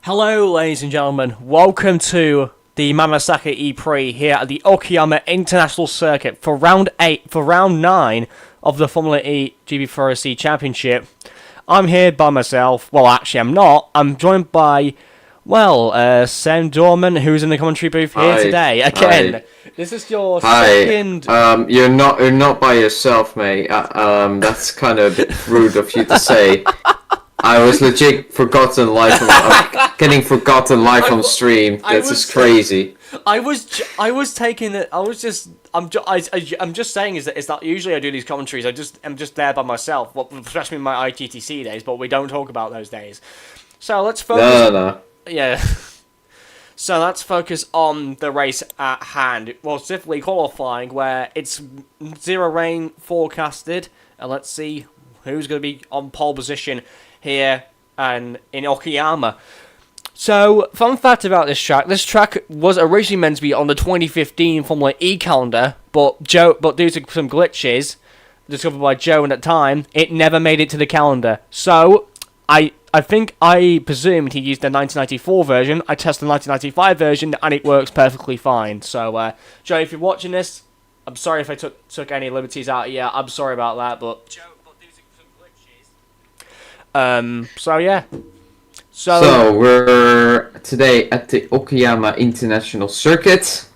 Hello, ladies and gentlemen. Welcome to the Mimasaka ePrix here at the Okayama International Circuit for round 9 of the Formula E GP4 Championship. I'm here by myself. Well, actually, I'm not. I'm joined by, Sam Dorman, who's in the commentary booth here today. Again, Hi. this is your Hi. second. You're not by yourself, mate. That's kind of a bit rude of you to say. I was legit forgotten live. I'm getting forgotten live on stream. That's just crazy. I was taking it. I'm just saying is that usually I do these commentaries. I'm just there by myself. Well, especially in my ITTC days, but we don't talk about those days. So let's focus. No. Yeah. So let's focus on the race at hand. Well, specifically qualifying, where it's zero rain forecasted, and let's see who's going to be on pole position here and in Okayama. So, fun fact about this track was originally meant to be on the 2015 Formula E calendar, but due to some glitches discovered by Joe at the time, it never made it to the calendar. So, I presumed he used the 1994 version. I tested the 1995 version, and it works perfectly fine. So, Joe, if you're watching this, I'm sorry if I took any liberties out of you. I'm sorry about that, but Joe, due to some glitches. So yeah. So we're today at the Okayama International Circuit.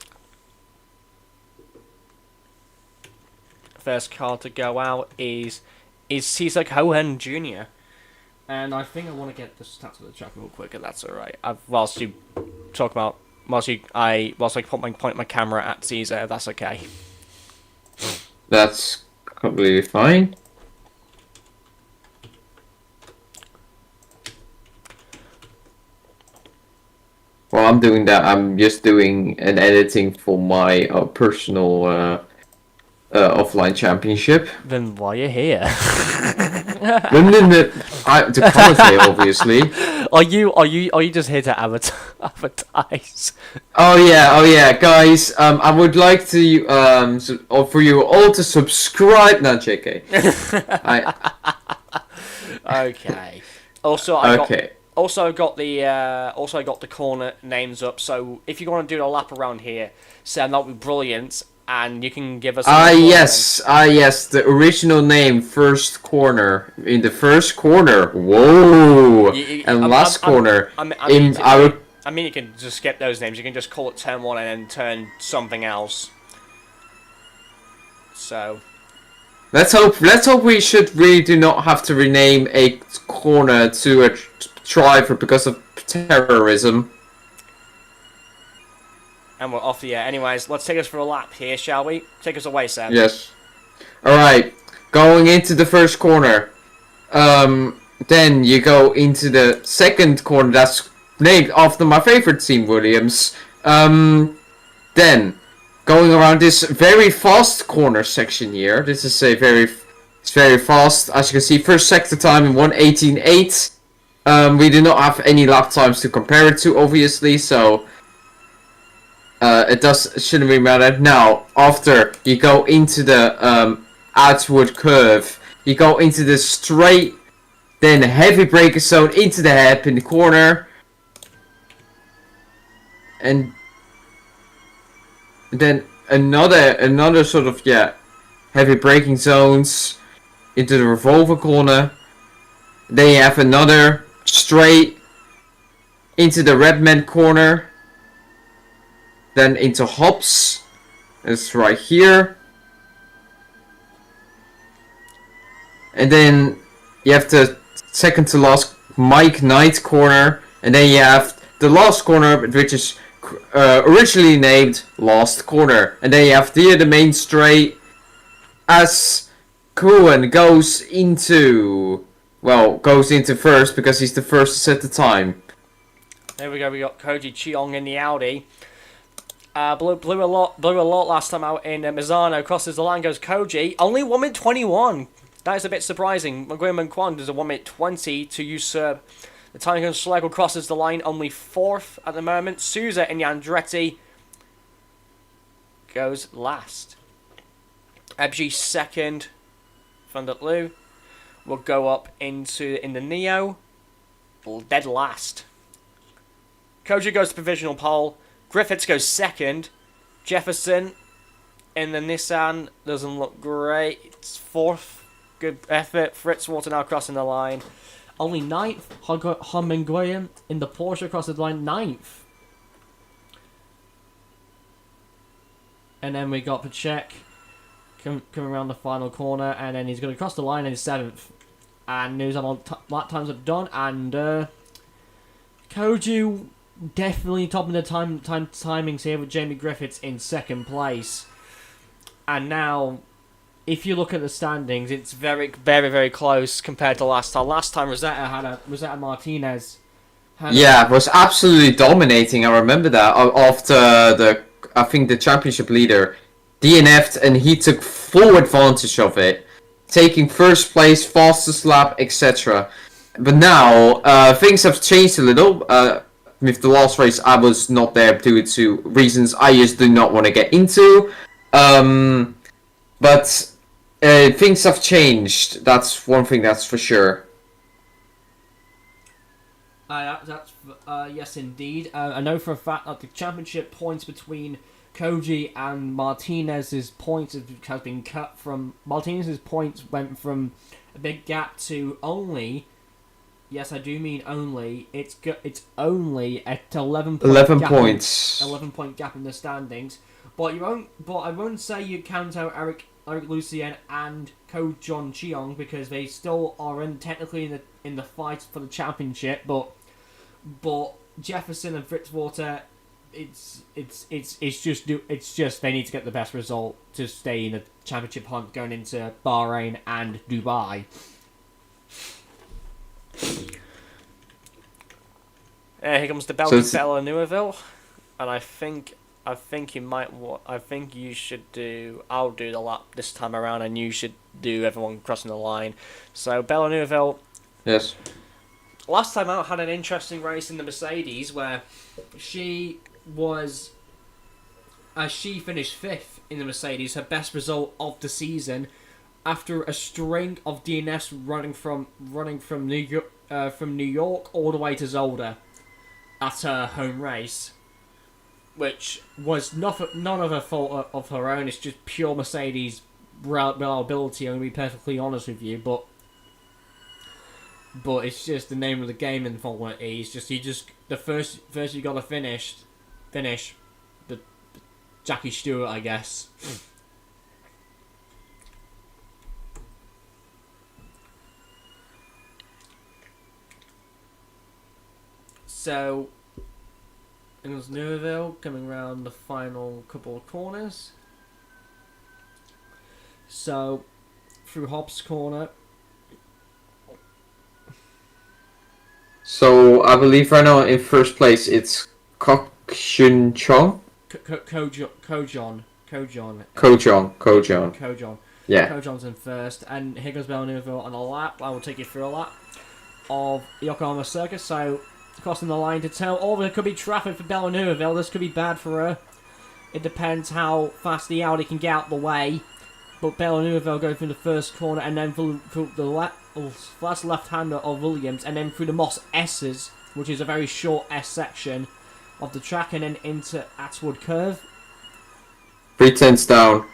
First car to go out is Cesar Cohen Jr. And I think I want to get the stats of the track real quick, if that's alright. Whilst I point my camera at Caesar, if that's okay. That's completely fine. While I'm doing that, I'm just doing an editing for my personal offline championship. Then why you're here? To commentate, obviously. Are you just here to advertise? Oh yeah, guys. I would like to for you all to subscribe. No, JK. Okay. Also, I got the corner names up. So if you want to do a lap around here, Sam, that would be brilliant, and you can give us. Yes. The original name, first corner. In the first corner. Whoa. Last corner. I mean, you can just skip those names. You can just call it turn 1 and then turn something else. So. Let's hope we should really do not have to rename a corner to a driver because of terrorism. And we're off the air. Anyways, let's take us for a lap here, shall we? Take us away, Sam. Yes. Alright. Going into the first corner. Then you go into the second corner that's named after my favorite team, Williams. Then going around this very fast corner section here. This is it's very fast. As you can see, first sector time in 1:18.8. We do not have any lap times to compare it to, obviously, so shouldn't really matter. Now, after you go into the outward curve, you go into the straight, then heavy braking zone into the hairpin corner, and then another sort of heavy braking zones into the revolver corner. Then you have another straight into the Redman corner. Then into hops. It's right here. And then you have the second to last Mike Knight corner. And then you have the last corner, which is originally named last corner. And then you have the main straight as Cohen goes into first because he's the first to set the time. There we go. We got Koji Cheong in the Audi. Blew a lot last time out in Mizano. Crosses the line, goes Koji. Only 1 minute 21. That is a bit surprising. McGuireman Kwan does a 1 minute 20 to usurp. The Italian Schlegel crosses the line, only 4th at the moment. Souza and Andretti goes last. Ebji second. Van der Loo will go up in the Neo. Dead last. Koji goes to provisional pole. Griffiths goes second. Jefferson in the Nissan doesn't look great. It's fourth. Good effort. Fritzwater now crossing the line. Only ninth. Homengoyen in the Porsche crosses the line. Ninth. And then we got Pacek coming around the final corner. And then he's going to cross the line in seventh. And news on lap times are done. And Koji definitely topping the timings here with Jamie Griffiths in second place. And now, if you look at the standings, it's very, very, very close compared to last time. Last time Rosetta Martinez was absolutely dominating. I remember that after I think the championship leader DNF'd, and he took full advantage of it, taking first place, fastest lap, etc. But now things have changed a little. With the last race, I was not there due to reasons I just do not want to get into. But things have changed. That's one thing that's for sure. Yes, indeed. I know for a fact that the championship points between Koji and Martinez's points has been cut from... Martinez's points went from a big gap to only... Yes, I do mean only. It's only at 11 points. 11-point gap in the standings. But I won't say you count out Eric Lucien and Ko John Cheong, because they still are technically in the fight for the championship. But Jefferson and Fritzwater, it's just they need to get the best result to stay in the championship hunt going into Bahrain and Dubai. Here comes the Belgian Bella Neuville, and I think you might. I think you should do. I'll do the lap this time around, and you should do everyone crossing the line. So Bella Neuville. Yes. Last time out had an interesting race in the Mercedes where she finished fifth in the Mercedes, her best result of the season, after a string of DNFs running from New York all the way to Zolder at her home race, which was none of her fault of her own. It's just pure Mercedes reliability. I'm gonna be perfectly honest with you, but it's just the name of the game in Formula E. It's just the first you gotta finish the Jackie Stewart, I guess. So, it was Neuville coming around the final couple of corners. So, through Hobbs' corner. So, I believe right now in first place it's Kok-Shun Chong? Kojon. Yeah. Kojon's in first, and here goes Bella Neuville on a lap. I will take you through a lap of Yokohama Circus. So, crossing the line to tell. Oh, there could be traffic for Bella Neuville. This could be bad for her. It depends how fast the Audi can get out the way. But Bella Neuville going through the first corner, and then through the last left-hander of Williams, and then through the Moss S's, which is a very short S section of the track, and then into Atwood Curve. 3/10 down.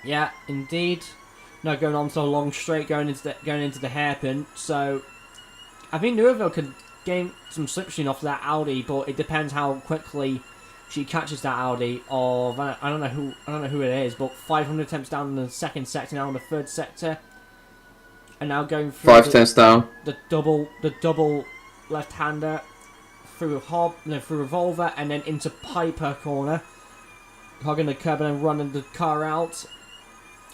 Yeah, indeed. Now going on to a long straight, going into the hairpin. So I think Neuville could gain some slipstream off that Audi, but it depends how quickly she catches that Audi. Or I don't know who it is, but 500 attempts down in the second sector, now in the third sector, and now going through 5/10 down. The double left-hander through through Revolver, and then into Piper corner, hogging the curb and then running the car out,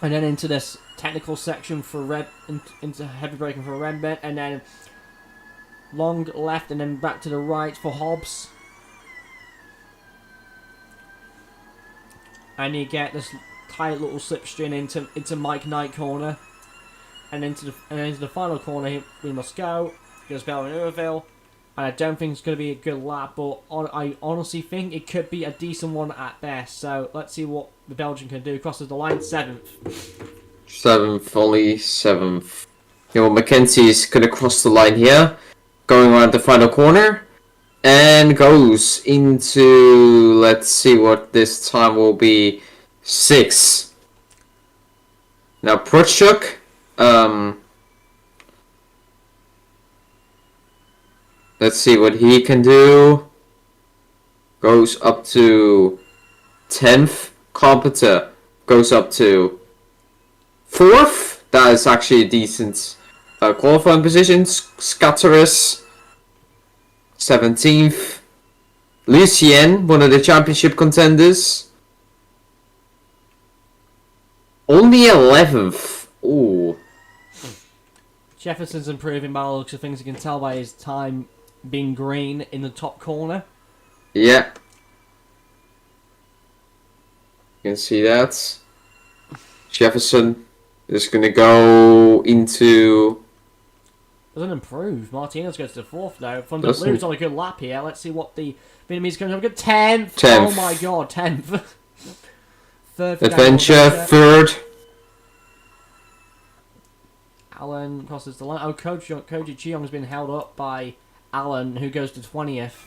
and then into this technical section for into heavy braking for Redbit, and then long left and then back to the right for Hobbs. And you get this tight little slipstream into Mike Knight corner. And into the final corner we must go. Goes Bella Neuville. And I don't think it's going to be a good lap, but I honestly think it could be a decent one at best. So let's see what the Belgian can do. Crosses the line, 7th. 7th, only 7th. Mackenzie is going to cross the line here. Going around the final corner. and goes into, let's see what this time will be, 6. Now Prutschuk, let's see what he can do. Goes up to 10th. Competa goes up to 4th. That is actually a decent qualifying position. Scatterus 17th. Lucien, one of the championship contenders, only 11th. Ooh. Jefferson's improving by the looks of things. You can tell by his time being green in the top corner. Yeah. You can see that. Jefferson is going to go into... Doesn't improve. Martinez goes to 4th now. Thunder Blue's on a good lap here. Let's see what the Vietnamese can have. Good 10th. 10th. Oh my god, 10th. Third. Adventure, 3rd. Alan crosses the line. Oh, Koji Cheong's been held up by Alan, who goes to 20th.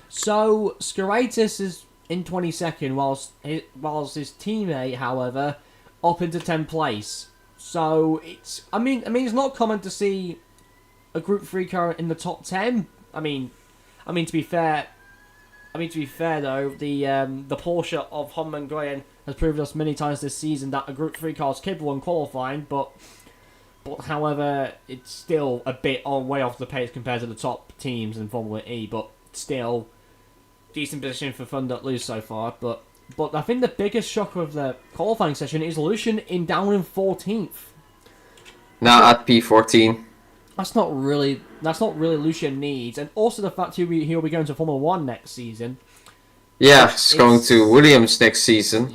So, Skiraitis is in 22nd, whilst his teammate, however, up into 10th place. So, it's... I mean, it's not common to see a Group 3 car in the top 10. I mean, to be fair... though, the Porsche of Honman Nguyen has proven us many times this season that a Group 3 car is capable in qualifying, but however, it's still a bit way off the pace compared to the top teams in Formula E, but still, decent position for Thunder Lose so far, but I think the biggest shocker of the qualifying session is Lucian down in 14th. Not at P14. That's not really Lucian needs, and also the fact he'll be going to Formula 1 next season. Yeah, it's going to Williams next season.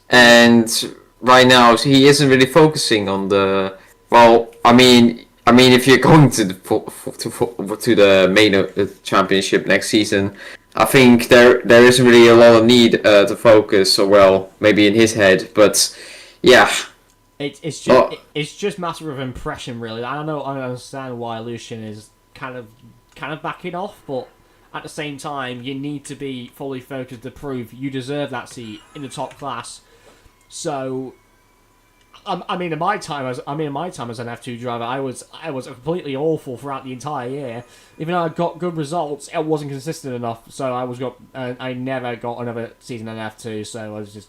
And right now he isn't really focusing on the... Well, I mean, if you're going to the main championship next season, I think there isn't really a lot of need to focus. So well, maybe in his head, but yeah. It's just matter of impression, really. I understand why Lucian is kind of backing off, but at the same time, you need to be fully focused to prove you deserve that seat in the top class. So, in my time as an F2 driver, I was completely awful throughout the entire year. Even though I got good results, it wasn't consistent enough. So I never got another season in F2. So I was just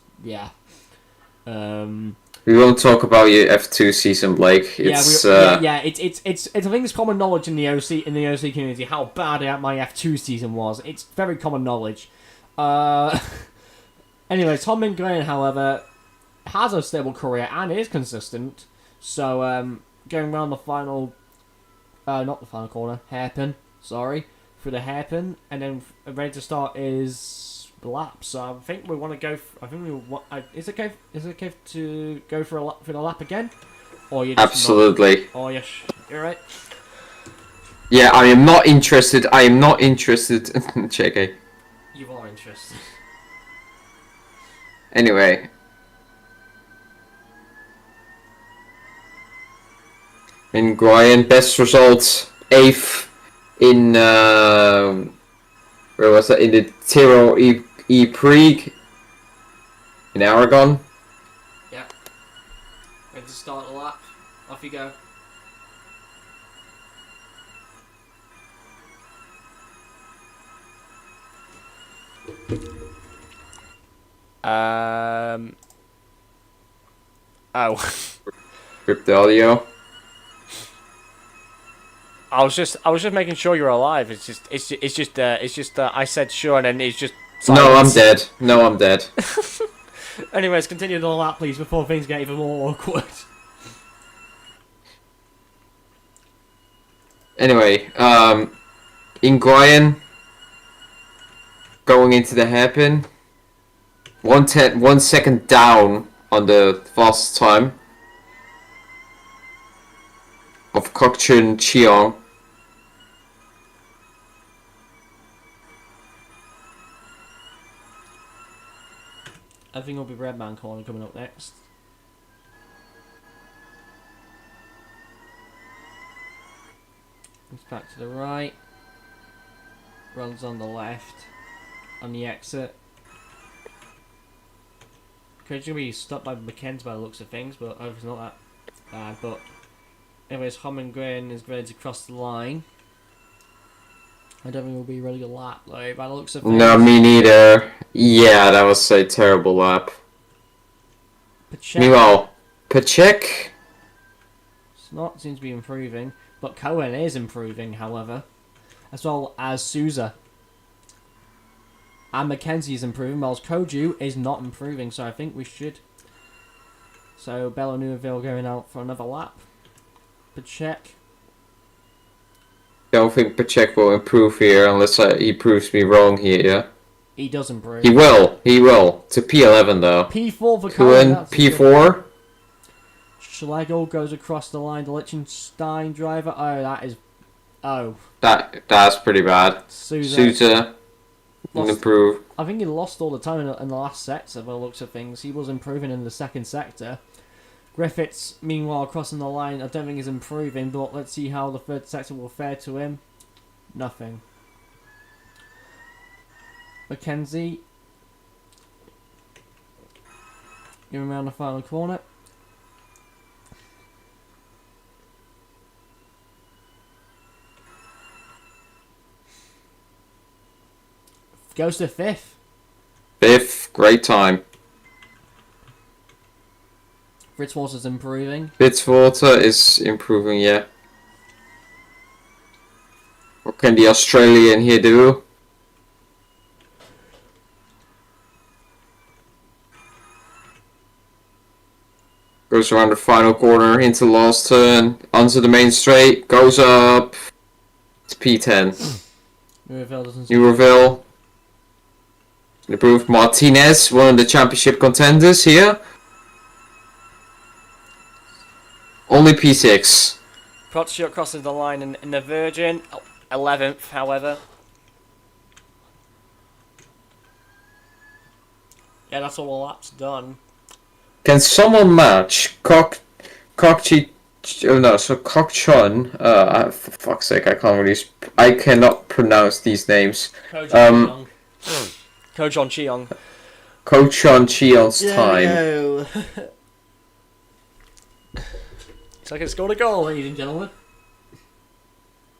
We won't talk about your F2 season, Blake. It's I think it's common knowledge in the OC community how bad my F2 season was. It's very common knowledge. Anyway, Tom Mingrain, however, has a stable career and is consistent. So going around the final, not the final corner, hairpin. Sorry, through the hairpin, and then ready to start is lap. So I think we want to go. Is it okay to go for the lap again? Or you absolutely. Oh yes, you're right. Yeah, I am not interested. JK. You are interested. Anyway. In Nguyen, best results 8th in where was that? In the Tiro ePrix in Aragon. Yeah. Ready to start the lap. Off you go. Oh. Rip the audio. I was just making sure you're alive. It's just I said sure, and then it's just silence. No, I'm dead. Anyways, continue the lap, please, before things get even more awkward. Anyway, Nguyen going into the hairpin. 1 second down on the fastest time of Kokchun Cheong. I think it'll be Redman corner coming up next. Back to the right. Runs on the left. On the exit. Could you be stopped by McKenzie by the looks of things, but it's not that bad. But anyways, Holmgren is ready to cross the line. I don't think it'll be a really good lap, though, by the looks of things. No, me neither. Yeah, that was a terrible lap. Meanwhile, Pachek. Not seems to be improving, but Cohen is improving, however, as well as Souza. And Mackenzie is improving, whilst Koju is not improving, so I think we should. So Bella Neuville going out for another lap. Pachek. Don't think Pachek will improve here unless he proves me wrong here. Yeah? He does improve. He will. He will. To P11 though. P4 for Cohen. P4. Schlegel goes across the line. The Liechtenstein driver. Oh, that is. Oh. That's pretty bad. Souza will improve. I think he lost all the time in the last sector by the looks of things. He was improving in the second sector. Griffiths, meanwhile, crossing the line. I don't think he's improving, but let's see how the third sector will fare to him. Nothing. Mackenzie. Going around the final corner. Goes to fifth. Fifth, great time. Fitzwater's improving. Fitzwater is improving, yeah. What can the Australian here do? Goes around the final corner into the last turn, onto the main straight, goes up. It's P10. Neuville. Improved. Martinez, one of the championship contenders here. Only P6. Protschuk crosses the line in the Virgin. 11th, however. Yeah, that's all the laps done. Can someone match Cockchun? For fuck's sake, I cannot pronounce these names. Kojon Cheong. Kochon Cheong's time. No. Second scored a goal, ladies and gentlemen.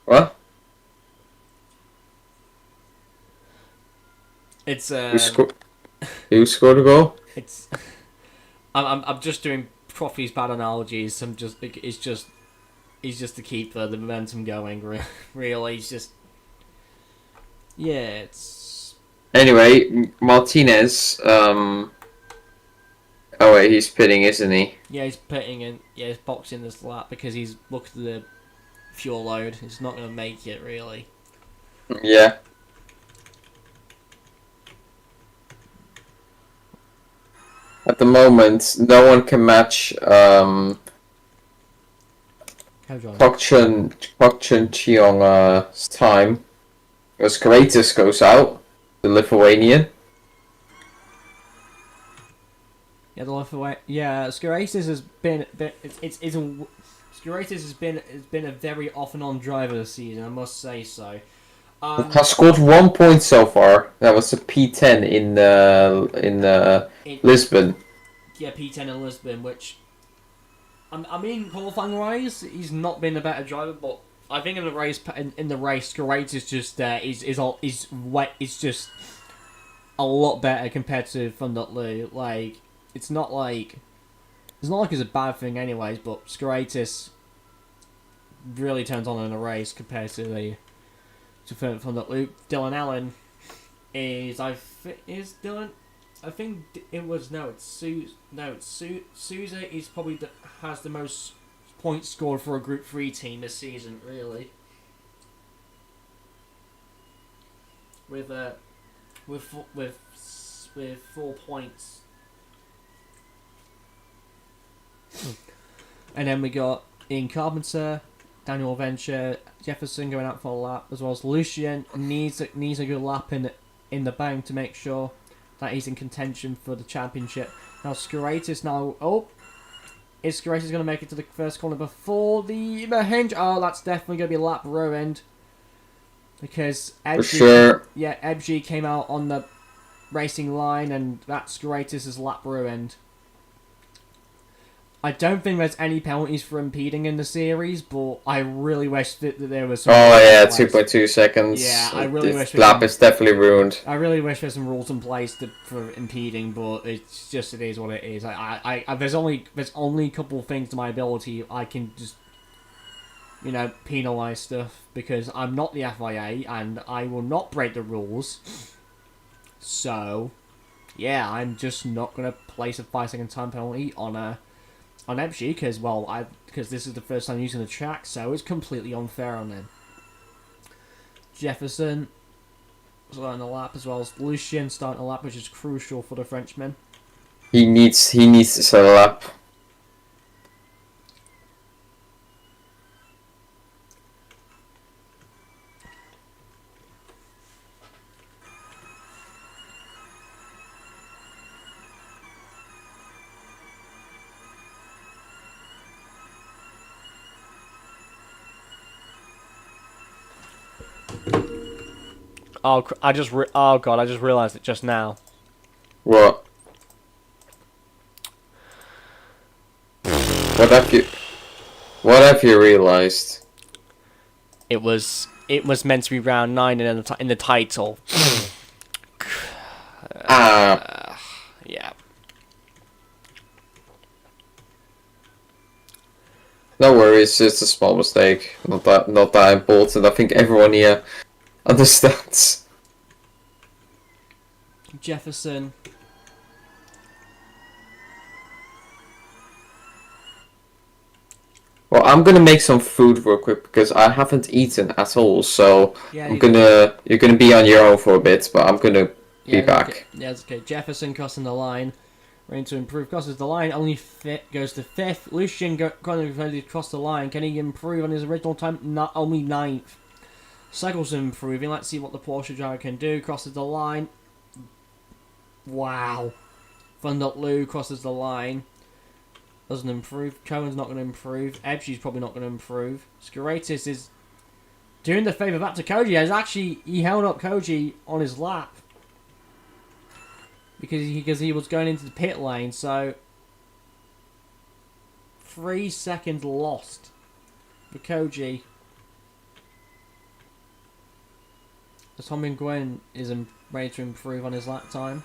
What? It's Who scored a goal? It's. I'm just doing Profi's bad analogies. It's just to keep the momentum going. Really, it's just. Yeah, it's. Anyway, Martinez. Oh wait, he's pitting, isn't he? Yeah, he's pitting and he's boxing this lap because he's looked at the fuel load. He's not going to make it really. Yeah. At the moment, no one can match Kwok Chun Cheong's time. Because Kratos goes out, the Lithuanian. Yeah, the Lithuanian. Yeah, Skiratis has been Skiratis has been a off and on driver this season. I must say so. Has scored 1 point so far. That was a P10 in Lisbon. Yeah, P10 in Lisbon, which I mean, qualifying wise, he's not been a better driver, but I think in the race, Skiratis is just is just a lot better compared to Thunderloo. Like it's not like it's a bad thing, anyways. But Skiratis really turns on in a race compared to from that loop. Dylan Allen is Dylan. I think it's Souza is probably has the most points scored for a Group 3 team this season, really. With 4 points. And then we got Ian Carpenter, Daniel Venture, Jefferson going out for a lap, as well as Lucien needs a good lap in the bank to make sure that he's in contention for the championship. Now Skiratis Is Grace going to make it to the first corner before the hinge? Oh, that's definitely going to be lap row end. Because For sure. Ebg came out on the racing line, and that's Gratis' lap row end. I don't think there's any penalties for impeding in the series, but I really wish that there was some. Oh yeah, 2.2 seconds. Yeah, I really wish. Lap is definitely ruined. I really wish there's some rules in place for impeding, but it is what it is. There's only a couple of things to my ability I can just, penalise stuff because I'm not the FIA and I will not break the rules. So, yeah, I'm just not gonna place a 5-second time penalty on Ebshi because this is the first time using the track, so it's completely unfair on him. Jefferson starting the lap as well as Lucien starting the lap, which is crucial for the Frenchman. He needs to set a lap. Oh, I just realised it just now. What? What have you realised? It was meant to be round 9 in the title. Yeah. No worries, it's a small mistake. Not that important. I think everyone here understands. Jefferson. Well, I'm gonna make some food real quick because I haven't eaten at all. So Yeah, you're gonna be on your own for a bit, but I'm gonna be back. Okay. Yeah, it's okay. Jefferson crossing the line. Ready to improve. Crosses the line. Only goes to 5th. Lucien going to cross the line. Can he improve on his original time? Not only 9th. Cycles improving. Let's see what the Porsche driver can do. Crosses the line. Wow. Thundered Lou crosses the line. Doesn't improve. Cohen's not going to improve. Ebshi's probably not going to improve. Skiratis is doing the favour back to Koji. He held up Koji on his lap. Because he was going into the pit lane, so 3 seconds lost for Koji. As Tom Nguyen is ready to improve on his lap time.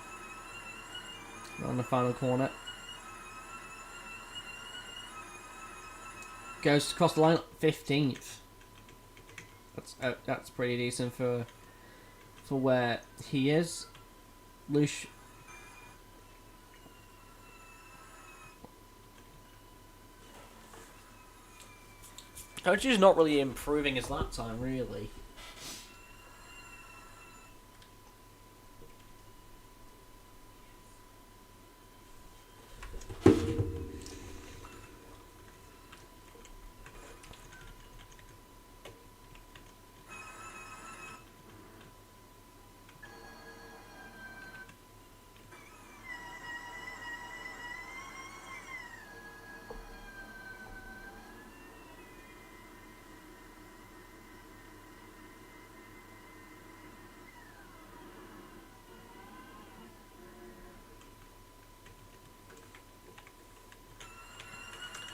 On the final corner. Goes across the line 15th. That's pretty decent for where he is. Lush. Koji's not really improving his lap time, really.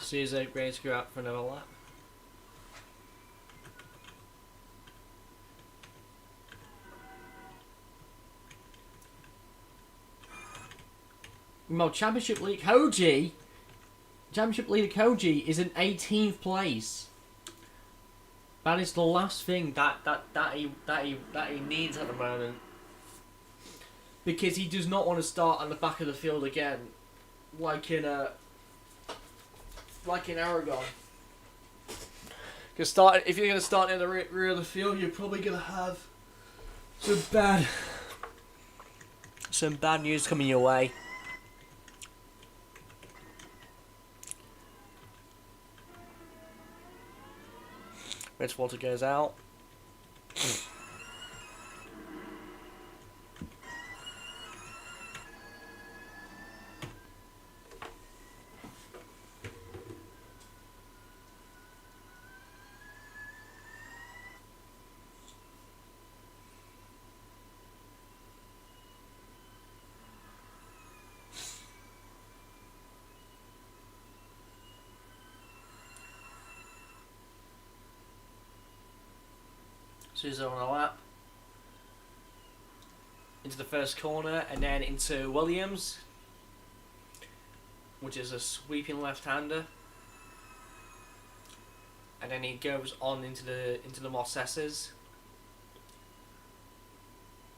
Caesar ready to go out for another lap. Well, Championship Leader Koji is in 18th place. That is the last thing that he needs at the moment, because he does not want to start on the back of the field again, like in Aragon. Because if you're going to start near the rear of the field, you're probably going to have some bad news coming your way. Redwater goes out. Souza on a lap. Into the first corner and then into Williams, which is a sweeping left-hander. And then he goes on into the Mossesses.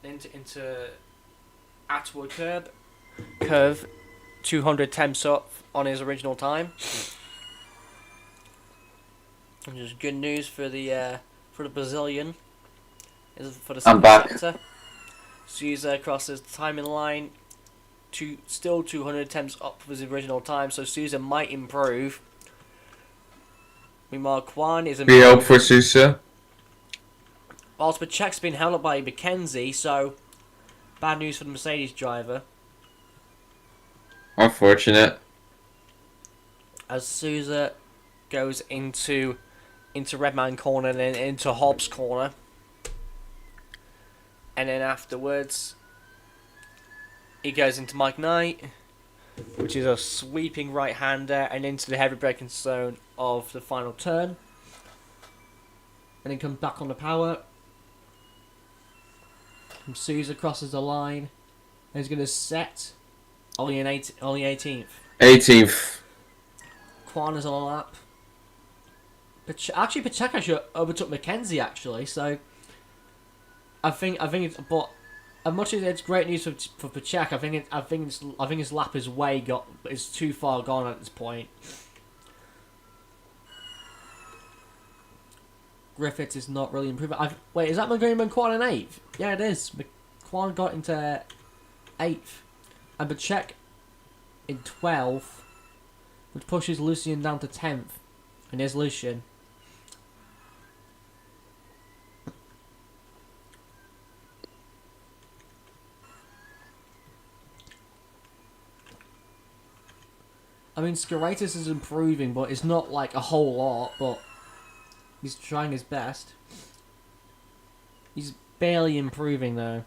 Into Atwood curve 200 temps up on his original time, which is good news for the Brazilian. For the second sector. Souza crosses the timing line, still 200 temps up for his original time, so Souza might improve. Meanwhile, Kwan is improving. We hope for Souza. Whilst Pacheco's been held up by McKenzie, so bad news for the Mercedes driver. Unfortunate. As Souza goes into Redman corner and then into Hobbs corner. And then afterwards, he goes into Mike Knight, which is a sweeping right-hander, and into the heavy braking zone of the final turn. And then comes back on the power. And Souza crosses the line. And he's going to set only 18th. 18th. Kwan is on a lap. Actually, Pacheco overtook McKenzie, actually, so... I think it's, but as much as it's great news for Pacheco, I think his lap is too far gone at this point. Griffiths is not really improving. Wait, is that McGowan Kwan in 8th? Yeah, it is. Kwan got into 8th, and Pacheco in 12th, which pushes Lucien down to 10th. And there's Lucien. I mean, Skiraitis is improving, but it's not like a whole lot, but he's trying his best. He's barely improving, though.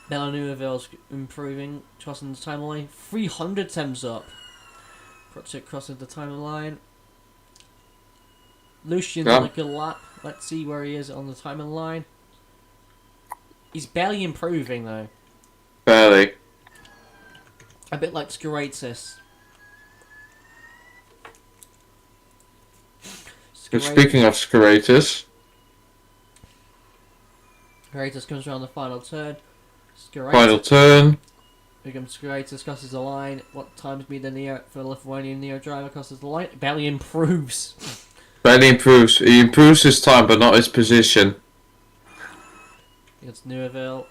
Villeneuve's improving, crossing the timeline. 300 temps up. Project crossing the timeline. Lucian's on a good lap. Let's see where he is on the timeline. He's barely improving, though. Barely. A bit like Skiraitis. Speaking of Skiraitis. Skiraitis comes around the final turn. Final turn. Here comes Skiraitis, crosses the line. What time's me the Neo for the Lithuanian Neo driver crosses the line? Barely improves. Barely improves. He improves his time, but not his position. It's Neuville.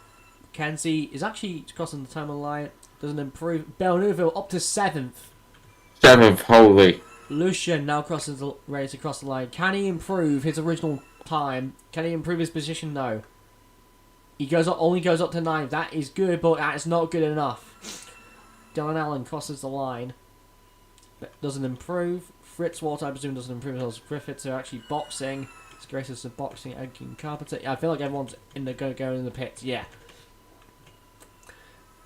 Kenzie is actually crossing the timeline line. Doesn't improve. Neuville up to 7th. 7th, holy. Lucien now ready to cross the line. Can he improve his original time? Can he improve his position? No. He only goes up to 9th. That is good, but that is not good enough. Dylan Allen crosses the line. But doesn't improve. Fritz Walter, I presume, doesn't improve as Griffiths are actually boxing. Gracious of boxing, Edkin Carpenter. Yeah, I feel like everyone's going to go in the pits. Yeah.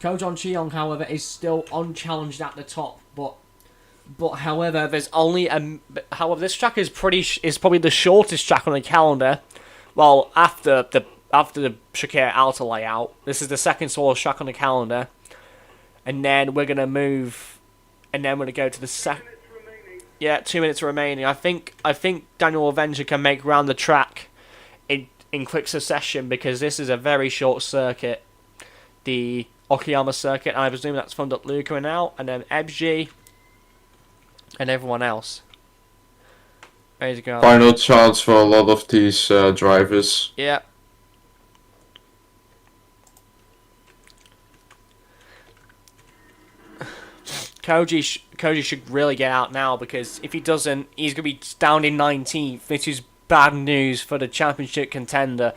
Kojon Cheong, however, is still unchallenged at the top. But however, there's only however, this track is probably the shortest track on the calendar. Well, after the Shakir outer layout, this is the second shortest track on the calendar. And then we're gonna move, and then we're gonna go to the second. Yeah, 2 minutes remaining. I think Daniel Avenger can make round the track in quick succession because this is a very short circuit. The Okayama circuit, and I presume that's from Luca and out, and then Ebji and everyone else. Ready to go. Final chance for a lot of these drivers. Yeah. Koji should really get out now because if he doesn't, he's going to be down in 19th. This is bad news for the championship contender.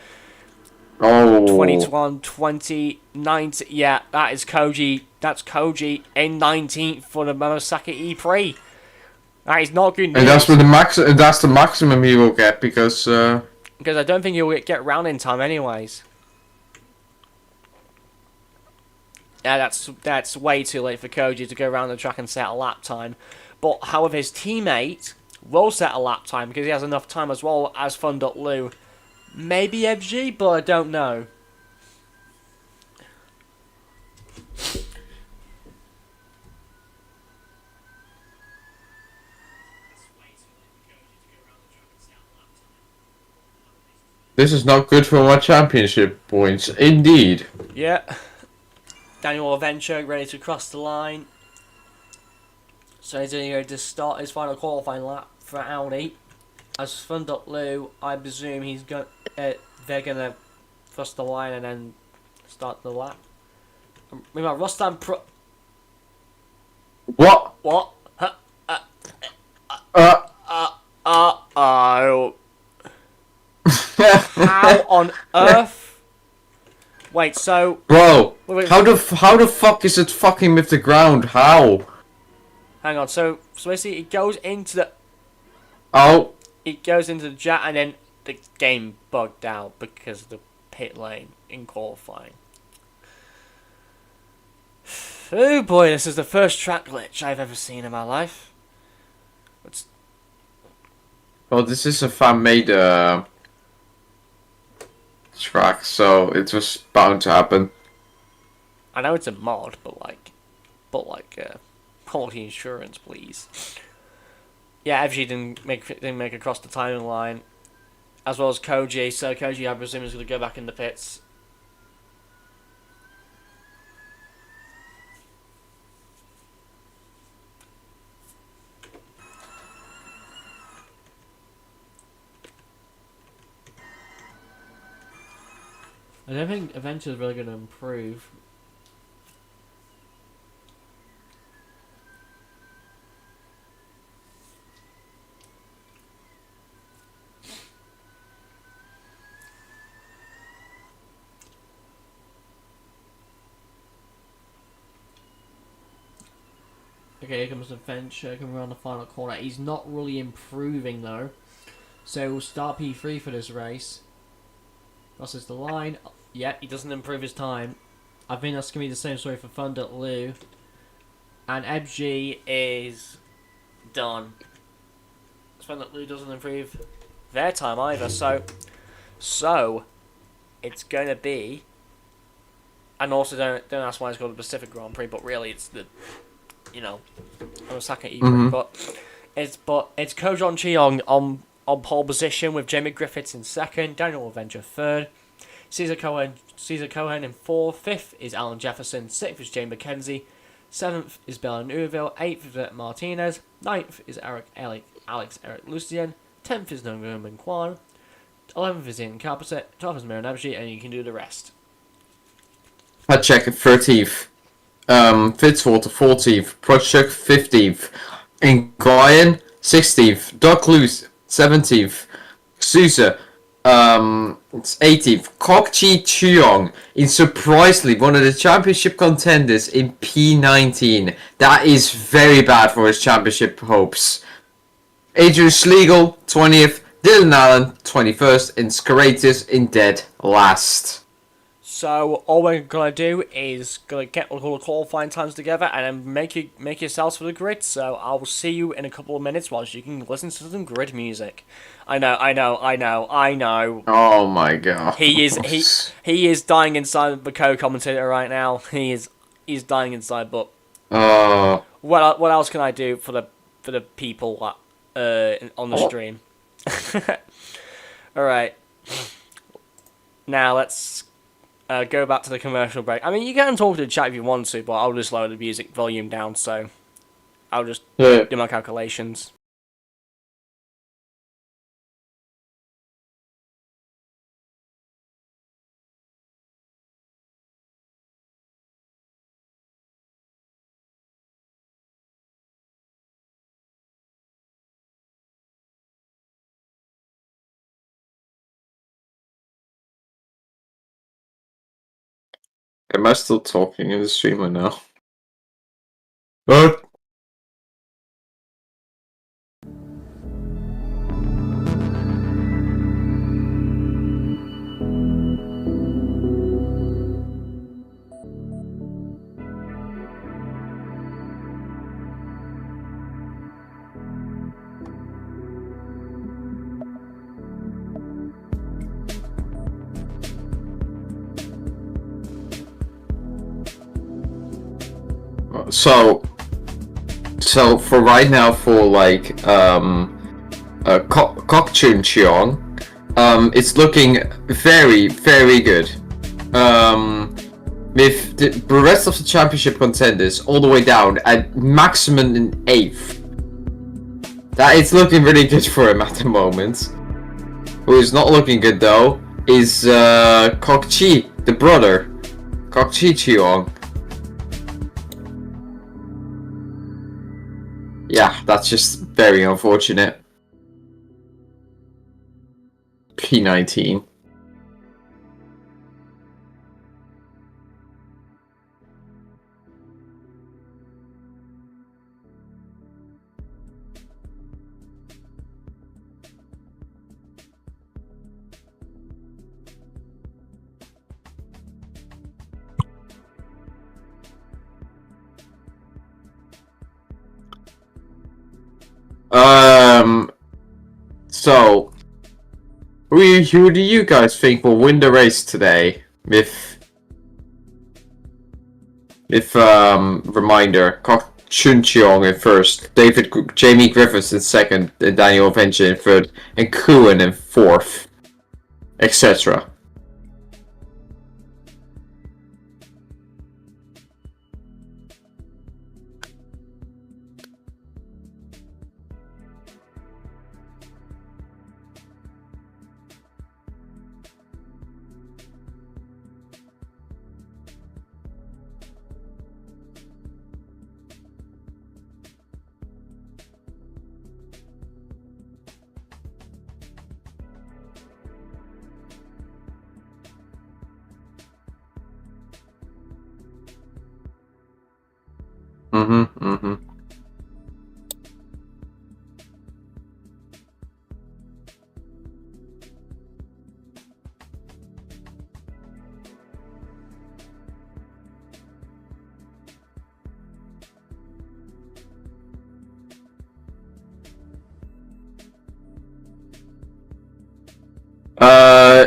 Oh. 2021, 2019. Yeah, that is Koji. That's Koji in 19th for the Mimasaka ePrix. That is not good news. And that's the maximum he will get because I don't think he'll get round in time anyways. Yeah, that's way too late for Koji to go around the track and set a lap time. But however, his teammate will set a lap time because he has enough time as well as Fun.Lu. Maybe FG, but I don't know. This is not good for my championship points, indeed. Yeah. Daniel Adventure ready to cross the line. So he's ready to start his final qualifying lap for Audi. As Fun.Lu, I presume they're gonna cross the line and then start the lap. Remember, Rustam Pro. What? What? Oh. How on earth? Wait, so. Bro, Wait. how the fuck is it fucking with the ground? How? Hang on, so basically it goes into the. Oh. It goes into the jet and then the game bugged out because of the pit lane in qualifying. Oh boy, this is the first track glitch I've ever seen in my life. Well, this is a fan-made track, so it was bound to happen. I know it's a mod, but quality insurance, please. Yeah, FG didn't make across the timing line, as well as Koji. So Koji, I presume, is going to go back in the pits. I don't think Adventure is really going to improve. Okay, here comes Adventure, coming around the final corner. He's not really improving though. So we'll start P3 for this race. Crosses the line. Yep, he doesn't improve his time. I think that's going to be the same story for Fun.Lu. And FG is done. Fun.Lu doesn't improve their time either. So it's going to be. And also don't ask why it's called the Pacific Grand Prix, but really it's the, Mimasaka ePrix. But it's Ko Jong Cheong on pole position with Jamie Griffiths in second, Daniel Avenger third, Caesar Cohen in fourth, fifth is Alan Jefferson, sixth is Jane McKenzie, seventh is Bella Neuville, eighth is Martinez, ninth is Alex Eric Lucien, 10th is Nguyen Kwan, 11th is Ian Carpenter, 12th is Miriam Abji, and you can do the rest. I check 13th. Fitzwater 14th. Project 15th. Nguyen 16th. Doug Luce 17th. Sousa 18th. Kok Chi Cheong is surprisingly one of the championship contenders in P19. That is very bad for his championship hopes. Adrian Schlegel 20th. Dylan Allen 21st. And Skaratis in dead last. So all we're gonna do is gonna get all the qualifying times together and then make yourselves for the grid. So I will see you in a couple of minutes whilst you can listen to some grid music. I know. Oh my god. He is dying inside the co-commentator right now. He's dying inside. But what else can I do for the people on the stream? All right. Now let's. Go back to the commercial break. I mean, you can talk to the chat if you want to, but I'll just lower the music volume down, so I'll just do my calculations. Am I still talking in the streamer now? What? So for right now, for like Kok Chun Cheong, it's looking very, very good. With the rest of the championship contenders all the way down at maximum in 8th. That it's looking really good for him at the moment. Who is not looking good though is Kok Chi, the brother. Kok Chi Cheong. Yeah, that's just very unfortunate. P19. So who do you guys think will win the race today? Reminder, Kok Chun Cheong in first, Jamie Griffiths in second, and Daniel Venture in third, and Kuhn in fourth, etc.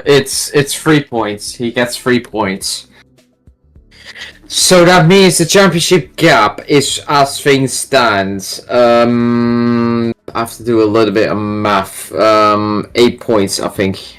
It's 3 points. He gets 3 points. So that means the championship gap is, as things stand, I have to do a little bit of math. 8 points, I think.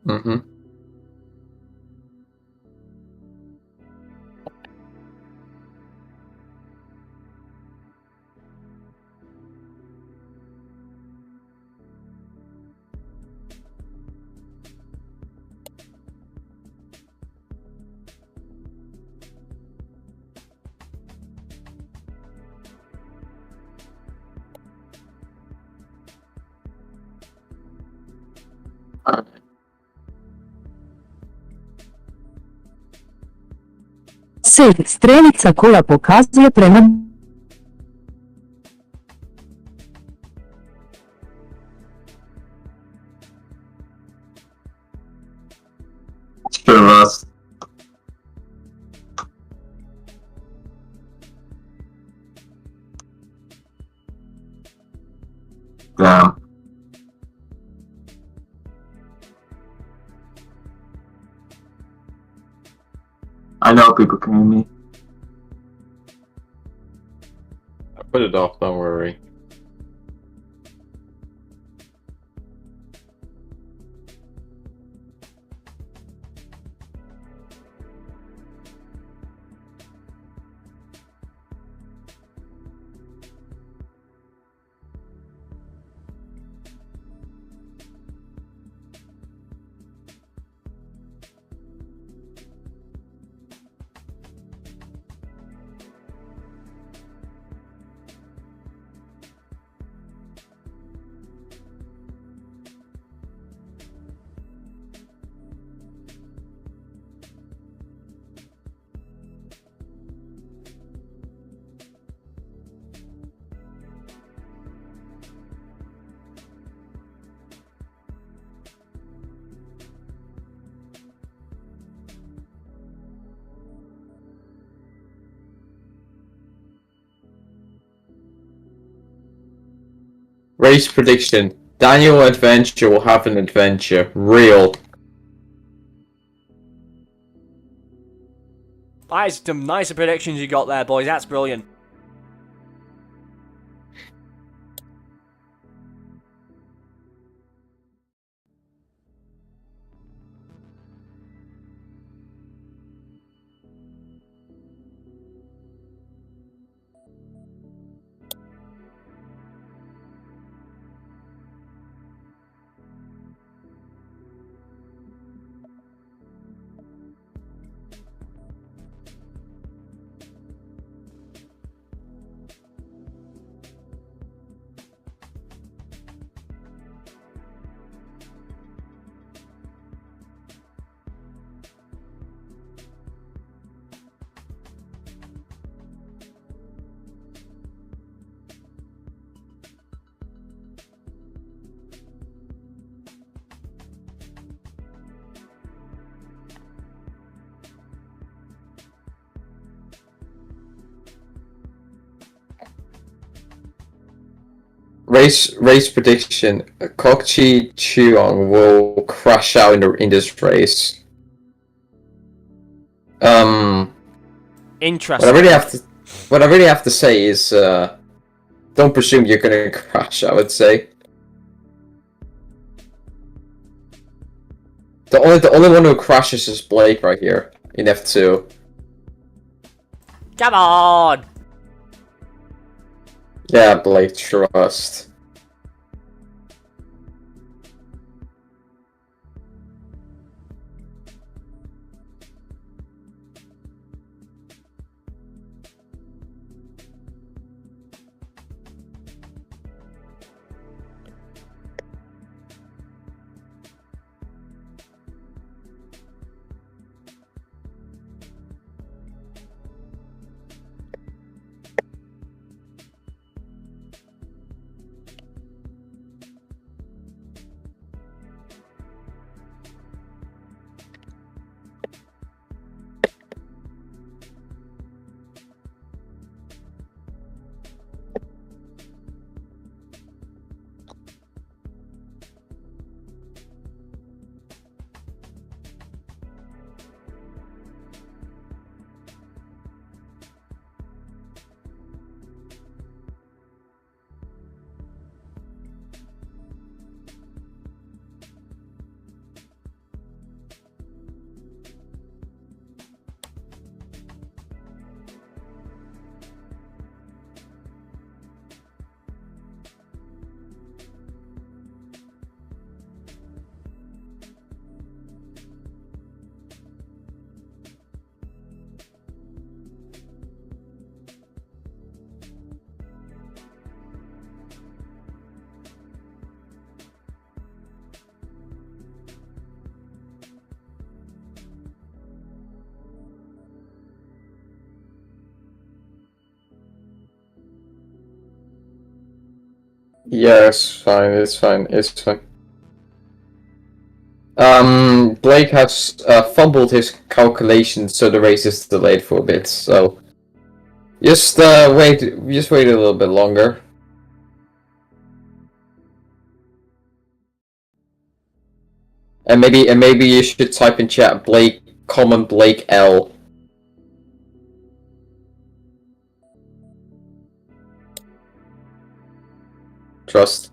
Mm-hmm. Strelica kola pokazuje prema Was? I know people can hear me. I put it off, don't worry. Race prediction. Daniel Adventure will have an adventure. Real. Nice, some nicer predictions you got there, boys. That's brilliant. Race prediction. Kokchi Chuong will crash out in this race. Interesting. What I really have to say is don't presume you're gonna crash, I would say. The only one who crashes is Blake right here in F2. Come on! Yeah, Blake, trust. Yeah, it's fine. Blake has fumbled his calculations, so the race is delayed for a bit. So just wait a little bit longer. And maybe you should type in chat Blake, comment Blake L. Trust.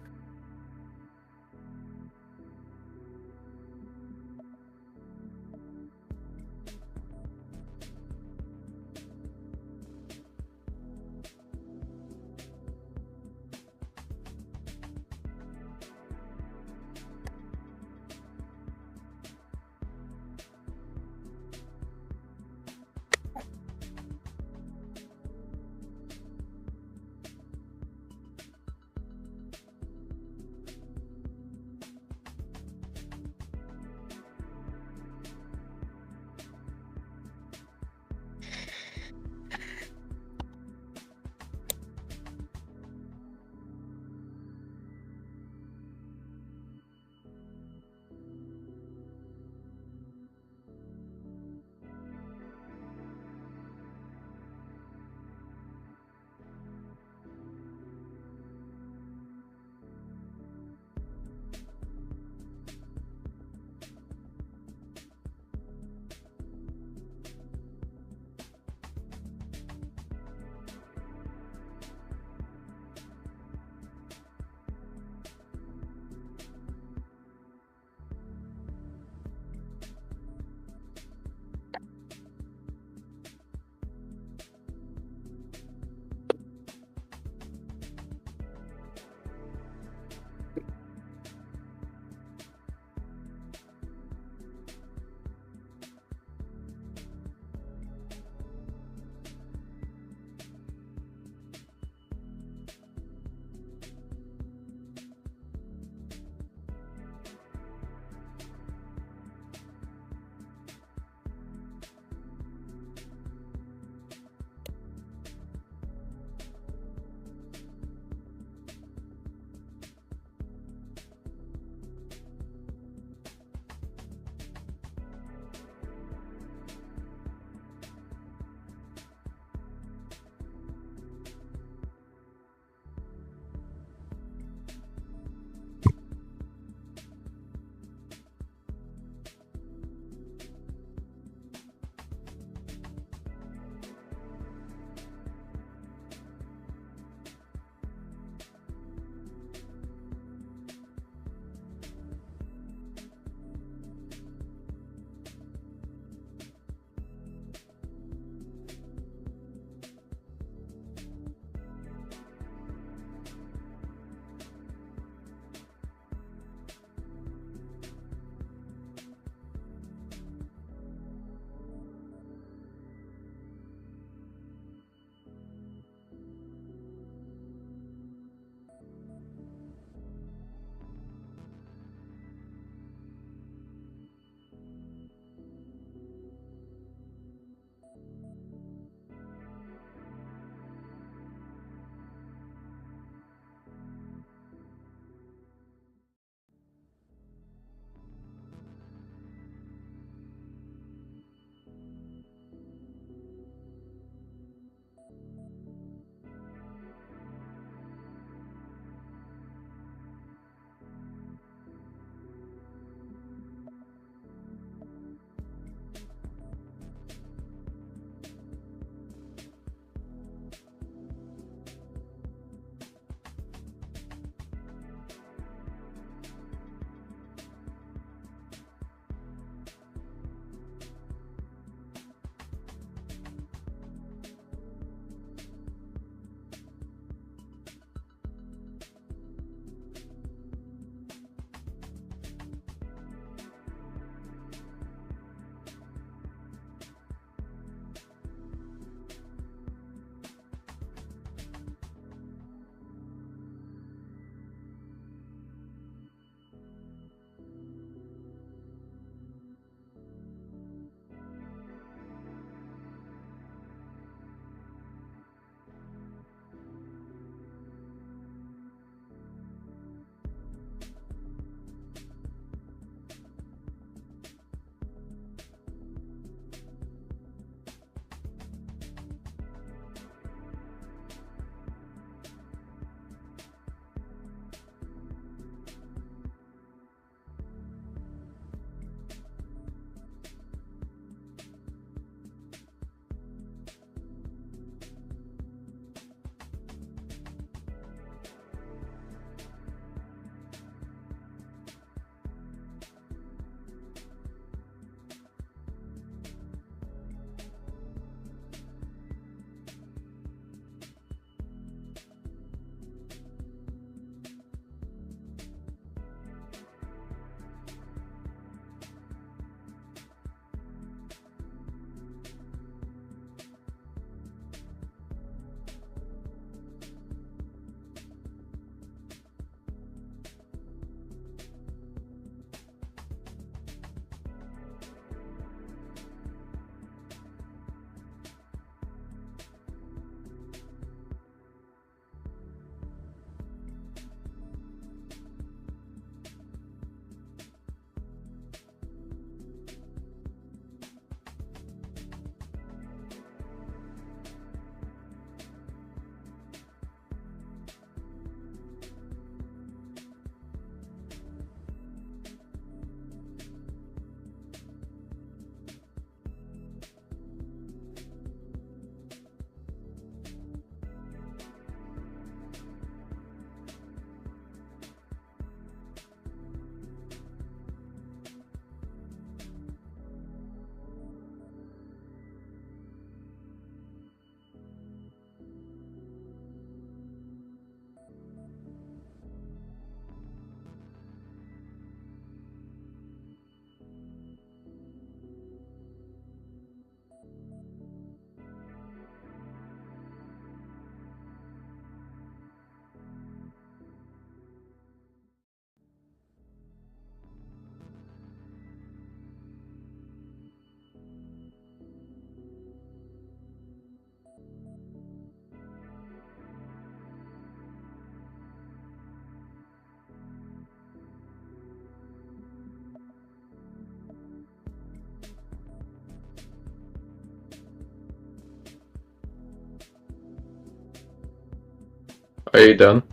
Are you done?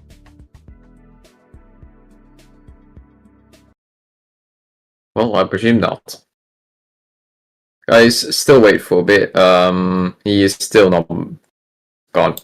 Well, I presume not. Guys, still wait for a bit. He is still not gone.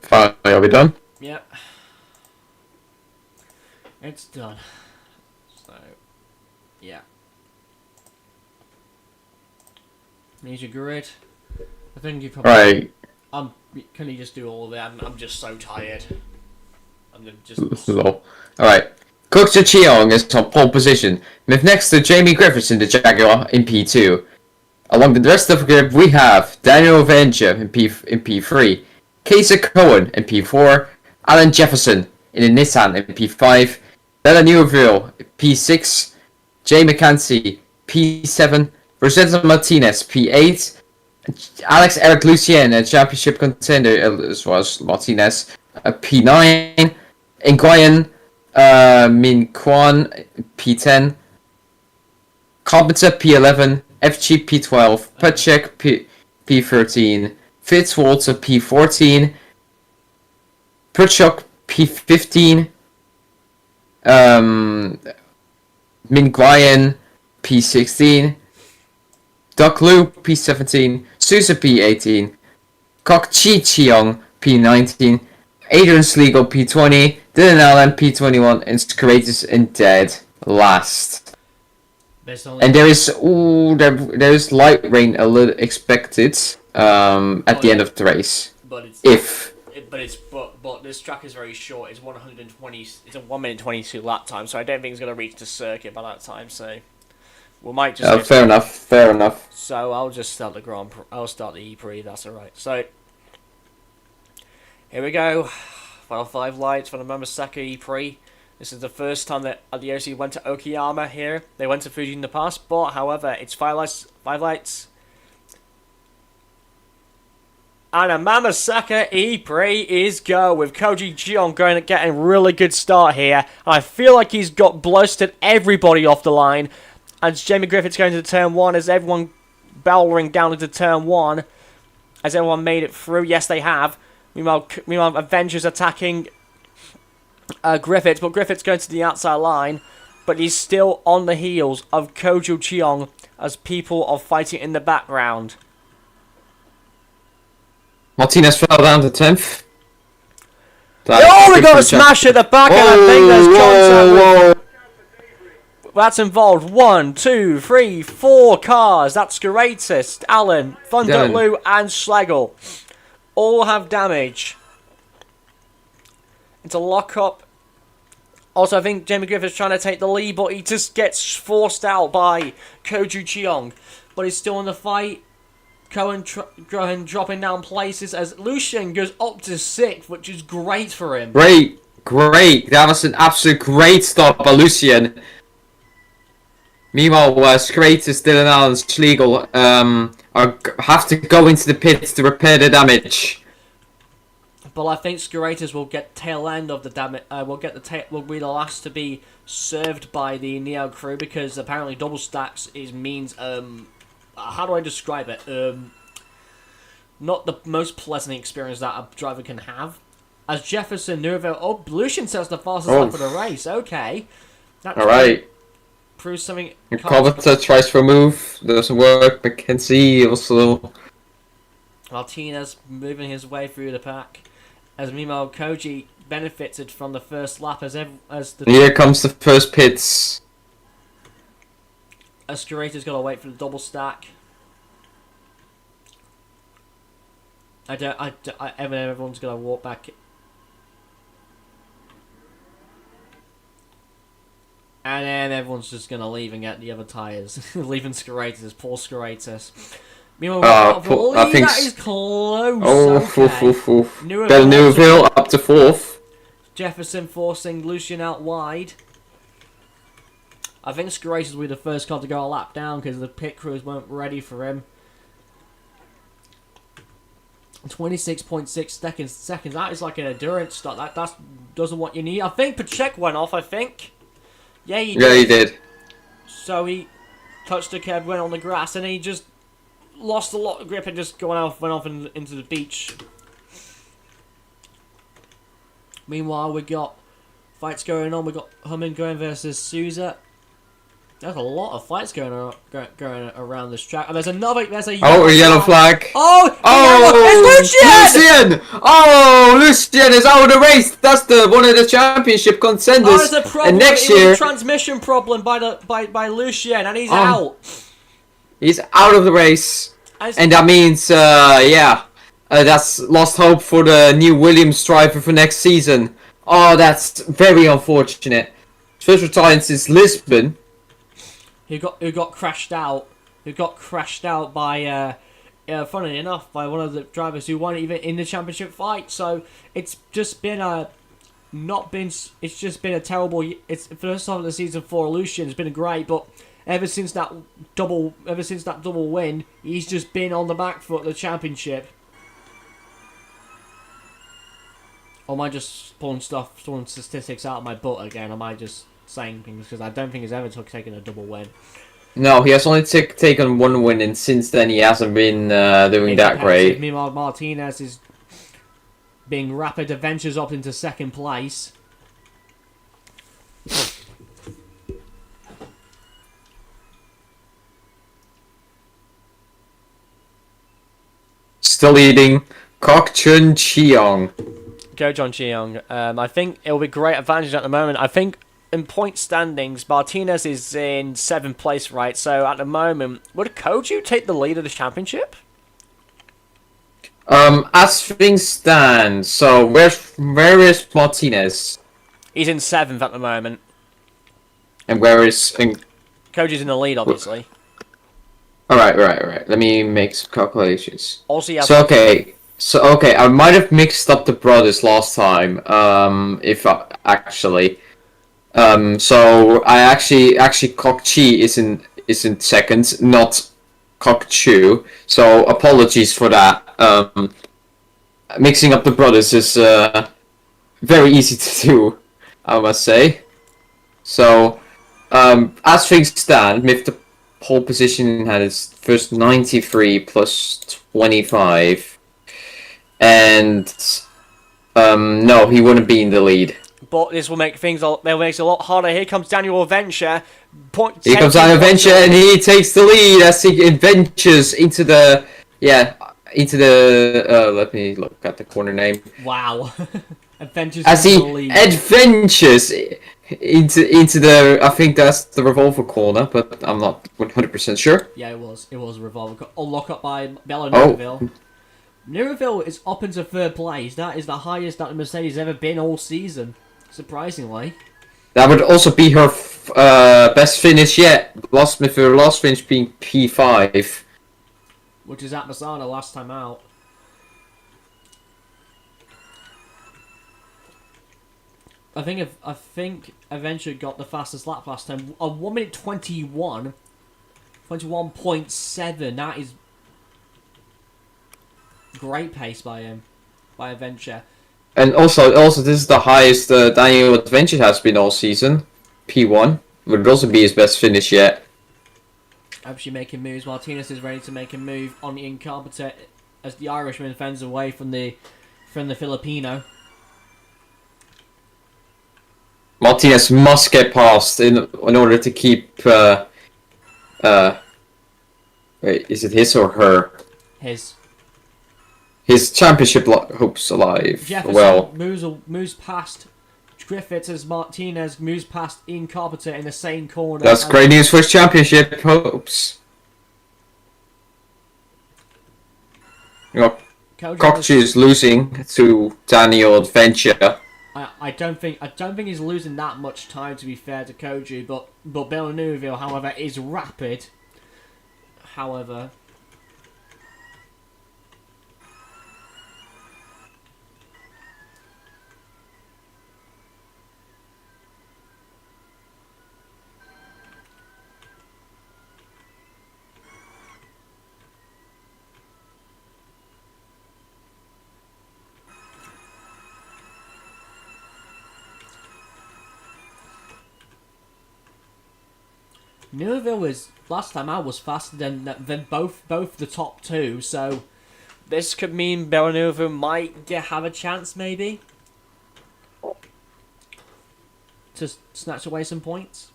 Finally, are we done? Yep. It's done. So, yeah. Major grid. I think you probably. Right. Can you just do all of that? I'm just so tired. I'm just. Lol. Alright. Cookja Cheong is on pole position, with next to Jamie Griffiths in the Jaguar in P2. Along the rest of the grid, we have Daniel Avenger in P3, Kaiser Cohen in P4, Alan Jefferson in the Nissan in P5, Bella Newville P6, Jay McKenzie P7, Rosetta Martinez P8, Alex Eric Lucien, a championship contender, as was Martinez, P9, Nguyen Min Kwan P10, Carpenter P11, FG P12, Pacek P13, Fitzwalter P14, Pritchok P15, Minguian P16, Doc Lu P17, Sousa P18, Kok Chi Cheong P19, Adrian Sligo P20, Dylan Allen P21, and Courageous and Dead last. And there is light rain a little expected at the end of the race. But it's but this track is very short. It's 120. It's a 1 minute 22 lap time, so I don't think it's going to reach the circuit by that time. So we might just. Fair enough. Fair enough. So I'll just start the Grand Prix. I'll start the ePrix. That's all right. So here we go. Final 5 lights for the Mimasaka ePrix. This is the first time that the OC went to Okayama here. They went to Fuji in the past, but however, it's five lights. And a Mimasaka ePrix is go with Koji Jeong going to get a really good start here. I feel like he's got blasted everybody off the line. As Jamie Griffith's going to turn 1, as everyone barreling down into turn 1. Has everyone made it through? Yes, they have. Meanwhile Avengers attacking Griffiths, but Griffith's going to the outside line. But he's still on the heels of Koji Jeong as people are fighting in the background. Martinez fell down to 10th. Oh, we got a smash at the back, and I think there's contact. That's involved 1, 2, 3, 4 cars. That's Greatest, Allen, Thunderloo, and Schlegel. All have damage. It's a lock-up. Also, I think Jamie Griffith's trying to take the lead, but he just gets forced out by Koji Jeong. But he's still in the fight. Cohen dropping down places as Lucien goes up to 6th, which is great for him. Great. That was an absolute great stop by Lucien. Meanwhile, Skraters, Dylan Allen, and Schlegel have to go into the pits to repair the damage. But I think Skraters will get tail end of the damage. Will be the last to be served by the Neo crew, because apparently double stacks means how do I describe it? Not the most pleasant experience that a driver can have. As Jefferson, Neuville, Lucien says the fastest lap of the race. Okay, Alright. Proves something. Cobbler tries for a move, doesn't work. McKenzie also. Martinez moving his way through the pack. As meanwhile, Koji benefited from the first lap Here comes the first pits. Escalator's got to wait for the double stack. Everyone's got to walk back. And then everyone's just going to leave and get the other tyres. Leaving Skaratus, poor Skaratus. Meanwhile, I think that is close. Neuville up to 4th. Jefferson forcing Lucien out wide. I think Skaratus will be the first car to go a lap down because the pit crews weren't ready for him. 26.6 seconds. That is like an endurance start. That doesn't what you need. I think Pacheco went off. I think. Yeah, he did. Yeah, he did. So he touched the curb, went on the grass, and he just lost a lot of grip and just went off into the beach. Meanwhile, we got fights going on. We got Humming going versus Souza. There's a lot of fights going around this track. And there's a yellow flag. It's Lucien! Lucien is out of the race. That's one of the championship contenders. There's a problem. And next year, a transmission problem by Lucien, and he's out. He's out of the race, and that means that's lost hope for the new Williams driver for next season. Oh, that's very unfortunate. First retired since Lisbon. Who got crashed out? Who got crashed out by, funnily enough, by one of the drivers who weren't even in the championship fight. So it's just been it's just been a terrible. It's the first time of the season for Lucien. It's been great, but ever since that double win, he's just been on the back foot of the championship. Or am I just pulling statistics out of my butt again? Am I just saying things because I don't think he's ever taken a double win. No, he has only taken one win, and since then he hasn't been doing that great. Meanwhile, Martinez is being rapid adventures up into second place. Still leading, Kok Chun Cheong. Go John Cheong. I think it'll be great advantage at the moment. I think in point standings, Martinez is in 7th place, right? So at the moment, would Koju take the lead of the championship? As things stand, so where is Martinez? He's in 7th at the moment. And where is... Koju's in the lead, obviously. Alright. Let me make some calculations. Also, he has I might have mixed up the brothers last time, actually. So I actually Kokchi is in second, not Kokchu. So apologies for that. Mixing up the brothers is very easy to do, I must say. So as things stand, with the pole position in hand is first 93 plus 25, and no, he wouldn't be in the lead. But this will make things makes it a lot harder. Here comes Daniel Adventure. Here comes Daniel Adventure, and he takes the lead as he adventures into the let me look at the corner name. Wow. Adventures As into he the lead. adventures into the, I think that's the revolver corner, but I'm not 100% sure. Yeah, it was a revolver. Lock up by Bella Oh. Neuville. Neuville is up into third place. That is the highest that the Mercedes has ever been all season. Surprisingly. That would also be her best finish yet. With her last finish being P5. Which is at Masana last time out. I think Adventure got the fastest lap last time. A 1 minute 21. 21.7. That is great pace by him. By Adventure. And also this is the highest Daniel Adventure has been all season. P1. Would also be his best finish yet. Actually making moves. Martinez is ready to make a move on the Incarpenter as the Irishman fends away from the Filipino. Martinez must get past in order to keep wait, is it his or her? His championship hopes alive. Jefferson moves past Griffiths as Martinez moves past Ian Carpenter in the same corner. That's great news for his championship hopes. You know, Kokchi is losing to Daniel Adventure. I don't think he's losing that much time, to be fair to Koji, but Villeneuve, however, is rapid. However, Neuville was last time out was faster than both the top two, so this could mean Villeneuve might have a chance maybe to snatch away some points.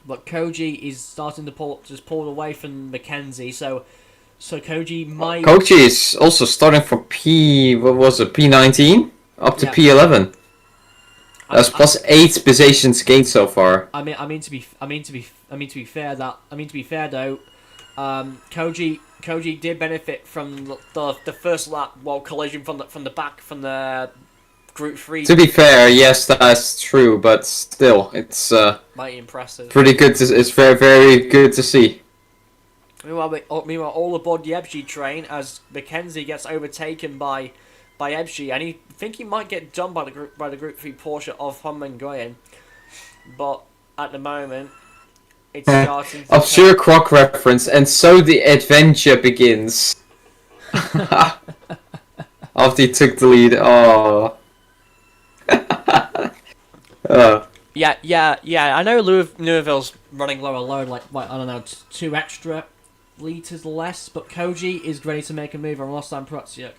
But Koji is starting to pull away from Mackenzie, so Koji might. Kokchi is also starting from P19 up to P11. That's plus 8 positions gained so far. I mean to be fair though, Koji did benefit from the first lap collision from the back from the Group 3. To be fair, yes, that's true, but still, it's mighty impressive. pretty good. It's very, very good to see. Meanwhile, all aboard the Ebji train as Mackenzie gets overtaken by Ebji, and he think he might get done by the Group 3 Porsche of Honman-Goyen, but at the moment it's starting to obscure croc reference, and so the adventure begins. After he took the lead, Yeah. I know Louisville's running lower load, like I don't know, 2 extra liters less, but Koji is ready to make a move on Rostam Protsiuk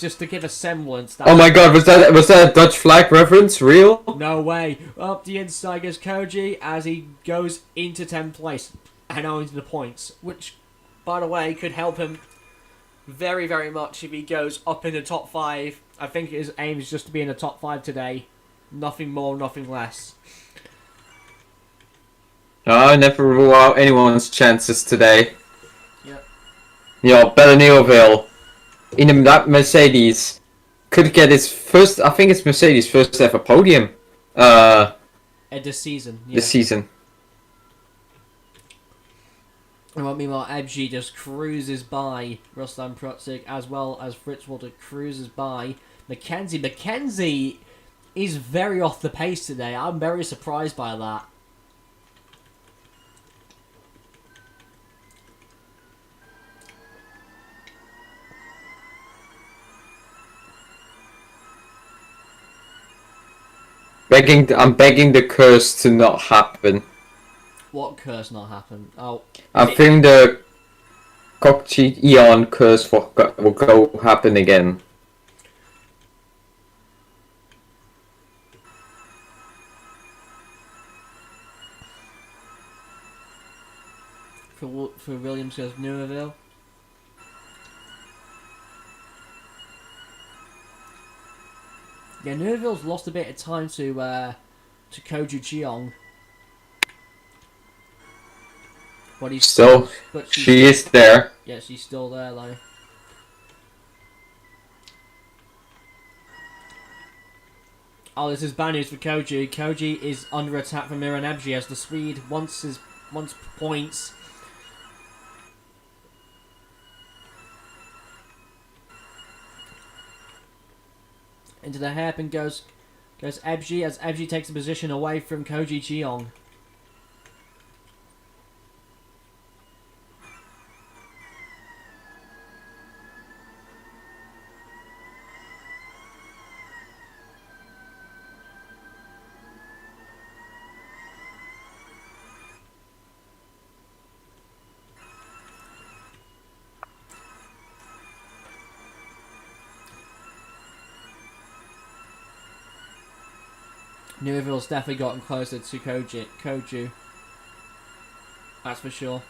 just to give a semblance. That oh my god, was that a Dutch flag reference? Real? No way. Up the inside goes Koji as he goes into 10th place and now into the points, which, by the way, could help him very, very much if he goes up in the top 5. I think his aim is just to be in the top 5 today. Nothing more, nothing less. I never rule out anyone's chances today. Yep. Villeneuve in that Mercedes could get his first. I think it's Mercedes' first ever podium. This season. Yeah. This season. Meanwhile, Ebji just cruises by Ruslan Protsik as well as Fritz Walter cruises by Mackenzie. Mackenzie He's very off the pace today. I'm very surprised by that. I'm begging the curse to not happen. What curse not happen? Oh, I think the Kokchi Eon curse will go happen again. for Williams goes Newville. Yeah, Newville's lost a bit of time to Koju Cheong. But he's Still, but she is there. Yeah, she's still there though. Oh, this is bad news for Koji. Koji is under attack from Miranabji as the Swede wants points. Into the hairpin goes Ebji as Ebji takes a position away from Koji Cheong. Newville's definitely gotten closer to Koju. That's for sure.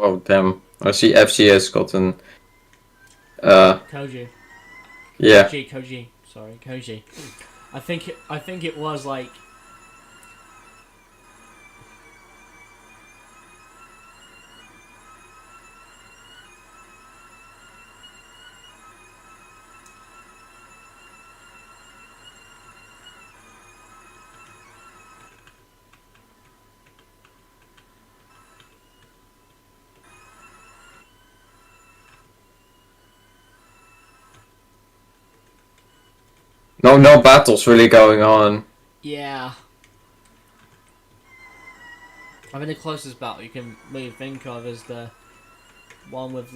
Oh damn! I see FC has gotten. Koji. Yeah. Koji. Sorry, Koji. I think it was like. No battles really going on. Yeah. I mean, the closest battle you can really think of is the one with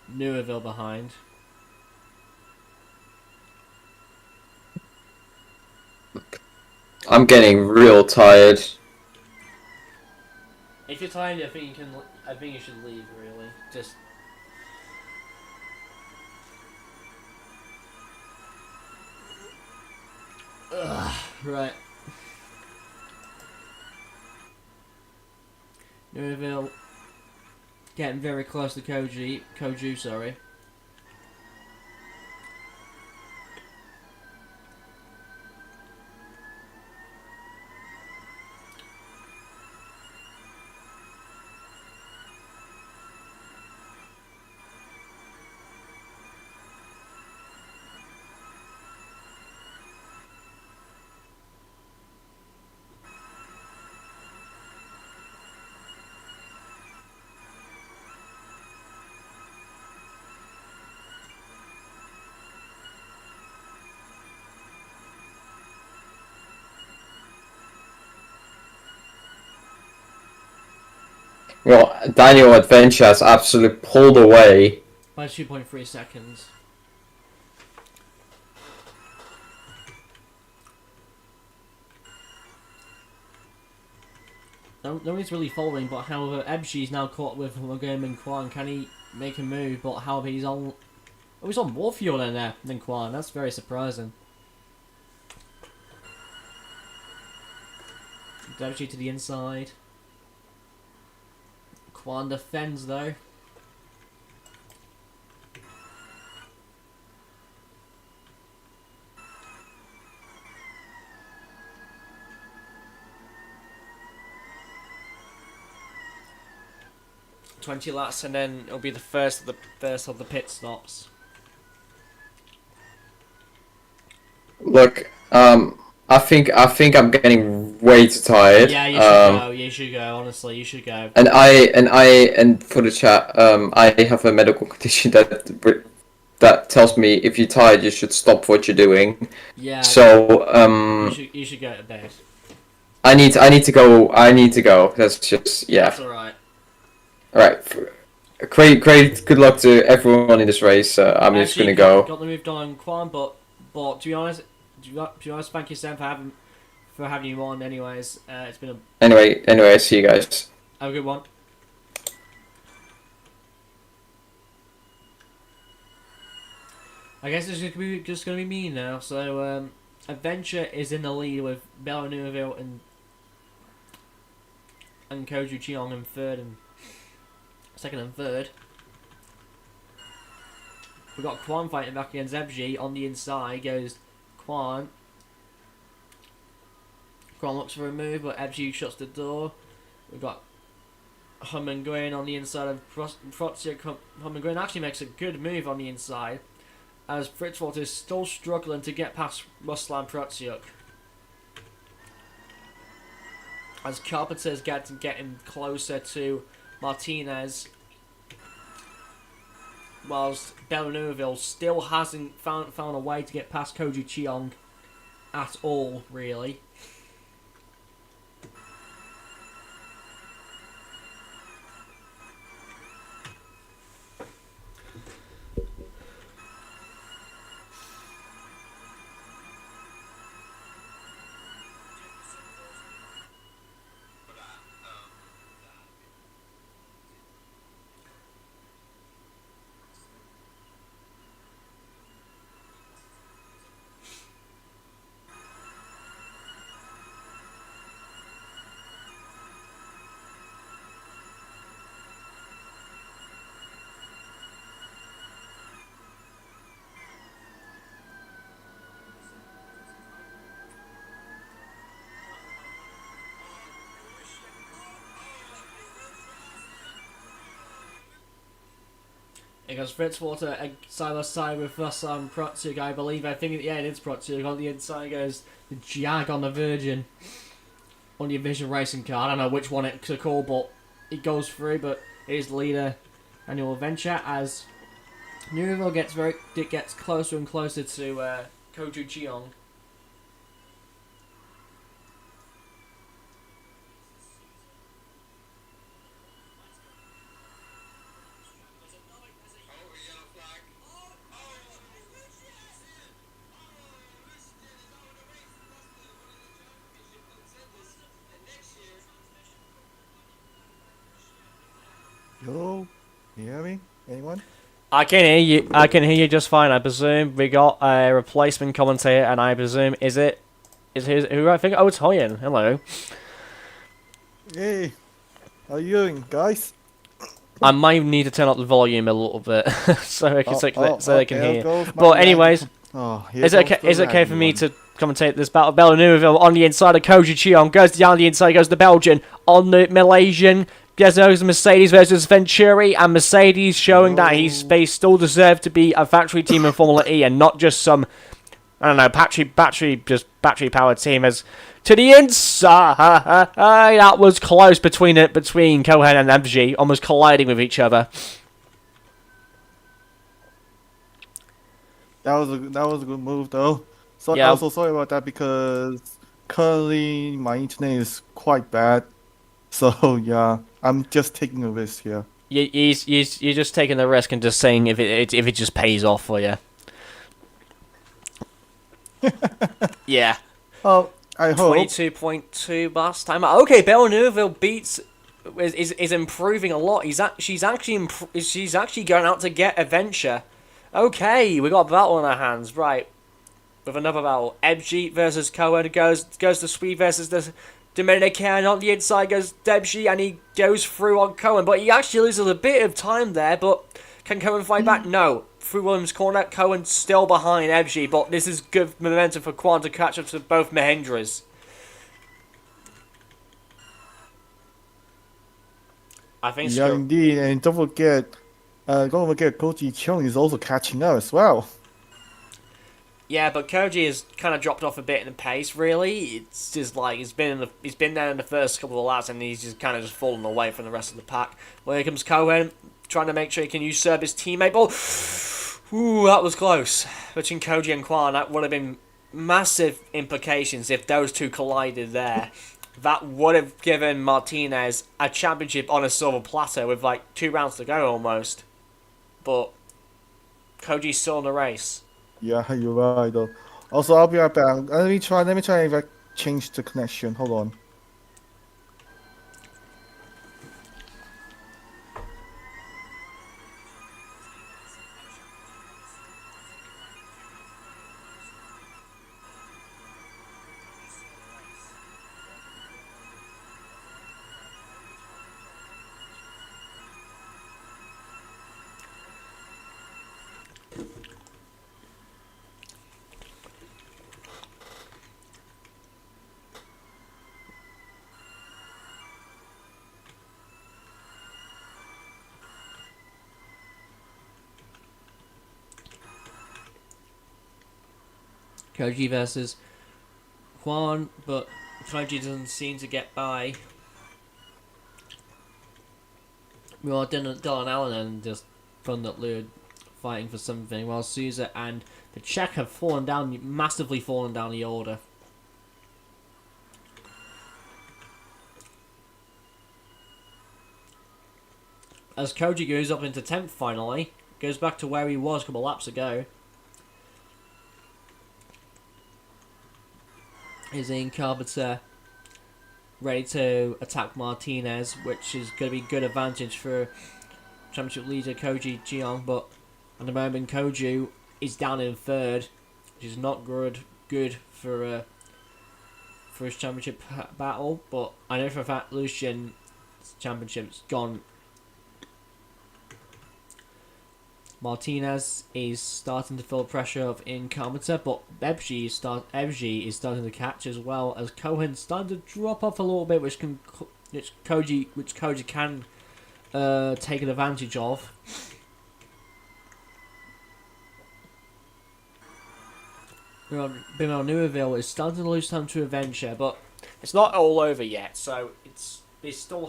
Newville behind. I'm getting real tired. If you're tired, I think you should leave. Really, just. Ugh, right. Newville getting very close to Koju, sorry. Well, Daniel Adventure has absolutely pulled away. By 2.3 seconds. nobody's really following, but however, Ebshi's now caught with Lagom and Quan. Can he make a move? But however, he's on more fuel than Quan. That's very surprising. Ebshi to the inside. Quan defends though. $20 laps, and then it'll be the first of the pit stops. Look, I think I'm getting way too tired. Yeah, you should go. You should go. Honestly, you should go. And for the chat, I have a medical condition that tells me if you're tired, you should stop what you're doing. Yeah. So you should go to bed. I need to go. That's just That's alright. Alright. Great. Good luck to everyone in this race. I'm just gonna go. Got the move done on Quan, but to be honest, thank you, Sam, for having you on. Anyways, it's been a. Anyway, see you guys. Have a good one. I guess it's just gonna be me now. So Adventure is in the lead with Bella Newville and Koju Cheong in second and third. We've got Quan fighting back against Ebji. On the inside goes Quan. Quan looks for a move, but Ebji shuts the door. We've got Hummingrain on the inside of Protsiuk. Hummingrain actually makes a good move on the inside, as Fritzwald is still struggling to get past Ruslan Protsiuk. As Carpenter's getting closer to Martinez, whilst Bellanueville still hasn't found a way to get past Koji Cheong at all, really. It goes Fritzwater side by side with Ruslan Protsiuk, I believe. I think, yeah, it is Protsiuk. On the inside goes the Jag on the Virgin. On the Vision Racing car. I don't know which one it to call, but it goes through. But it is leader Annual Adventure as Newville gets closer and closer to Koju Cheong. Hello? Can you hear me? Anyone? I can hear you. I can hear you just fine. I presume we got a replacement commentator, and I presume is who I think? Oh, it's Hoyen. Hello. Hey, how you doing, guys? I might need to turn up the volume a little bit so they can okay, hear. But anyways, is it okay for me to commentate this battle? Bella Newville on the inside of Koji Cheong goes down the inside, goes the Belgian on the Malaysian. There's Mercedes versus Venturi, and Mercedes showing that they still deserve to be a factory team in Formula E and not just some, I don't know, battery powered team. As to the inside, that was close between Cohen and MG, almost colliding with each other. That was a good move though. So Yeah. also sorry about that because currently my internet is quite bad. So yeah, I'm just taking a risk here. You're just taking the risk and just saying if it just pays off for you. Yeah. Oh, I hope. 22.2 last time. Okay, Villeneuve beats is improving a lot. She's actually going out to get Adventure. Okay, we got a battle on our hands, right? With another battle, Ebji versus Cohen goes to Sweet versus the Dominican. On the inside goes Debji, and he goes through on Cohen, but he actually loses a bit of time there. But can Cohen fight back? No. Through Williams' corner, Cohen still behind Ebji, but this is good momentum for Quan to catch up to both Mahindras. I think Yeah, indeed, and don't forget Koji Chung is also catching up as well. Yeah, but Koji has kind of dropped off a bit in the pace. Really, it's just like he's been there in the first couple of laps, and he's just kind of just fallen away from the rest of the pack. Well, here comes Cohen, trying to make sure he can usurp his teammate. But ooh, that was close between Koji and Quan. That would have been massive implications if those two collided there. That would have given Martinez a championship on a silver platter with like 2 rounds to go almost. But Koji's still in the race. Yeah, you're right though. Also, I'll be right back. Let me try if I change the connection. Hold on. Koji versus Quan, but Koji doesn't seem to get by. Well, Dylan Allen and just fun that Lewd fighting for something, while Souza and the Czech have massively fallen down the order. As Koji goes up into 10th finally, goes back to where he was a couple laps ago. Is in Carpenter ready to attack Martinez, which is going to be good advantage for championship leader Koji Jiang, but at the moment Koju is down in 3rd, which is not good for his championship battle, but I know for a fact Lucian's championship's gone. Martinez is starting to feel pressure of Carpenter, but Ebji is starting to catch as well, as Cohen's starting to drop off a little bit, which Koji can take an advantage of. Bimel Newville is starting to lose time to Adventure, but it's not all over yet, so she still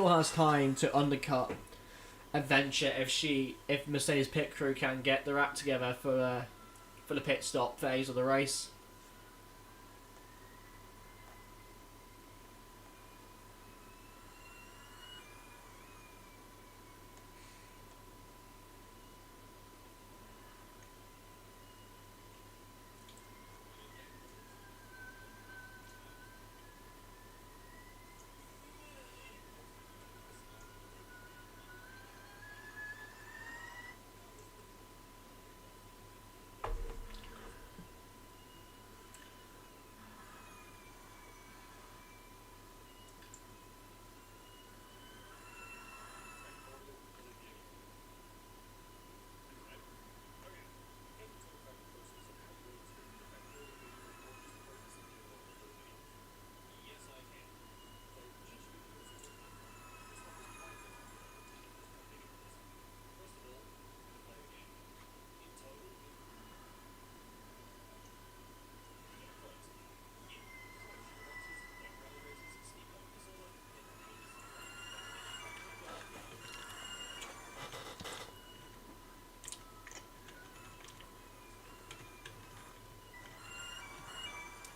has time to undercut Adventure if Mercedes pit crew can get their act together for the pit stop phase of the race.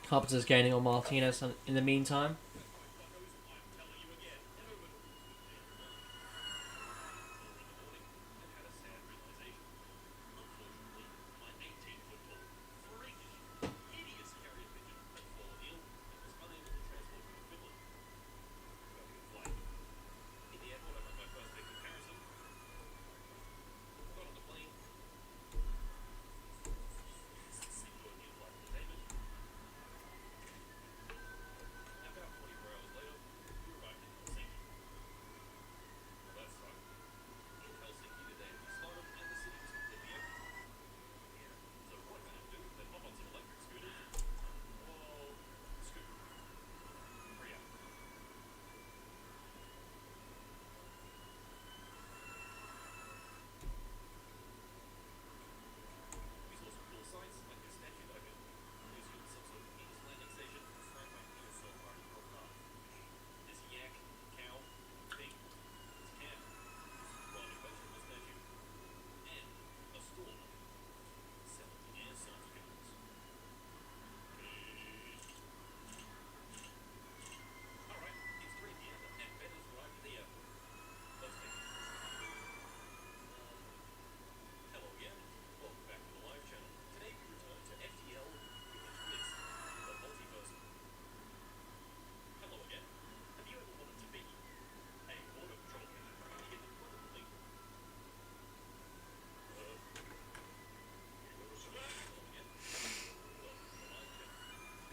Carpenter's gaining on Martinez in the meantime.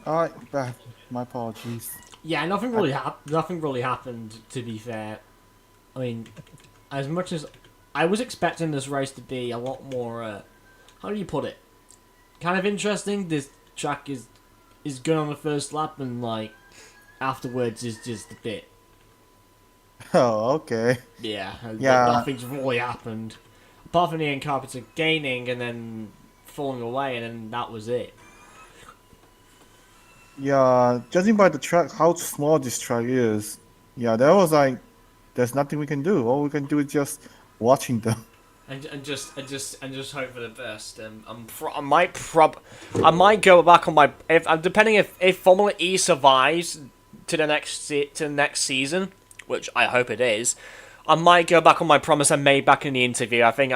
Alright, bad. My apologies. Yeah, nothing really happened. To be fair, I mean, as much as I was expecting this race to be a lot more, how do you put it? Kind of interesting. This track is good on the first lap, and like afterwards is just a bit. Oh, okay. Yeah, Yeah. nothing's really happened. Apart from Ian Carpenter gaining and then falling away, and then that was it. Yeah, judging by the track, how small this track is, yeah, that was like, there's nothing we can do. All we can do is just watching them. And just hope for the best. I might go back on my depending if Formula E survives to the next season, which I hope it is. I might go back on my promise I made back in the interview. I think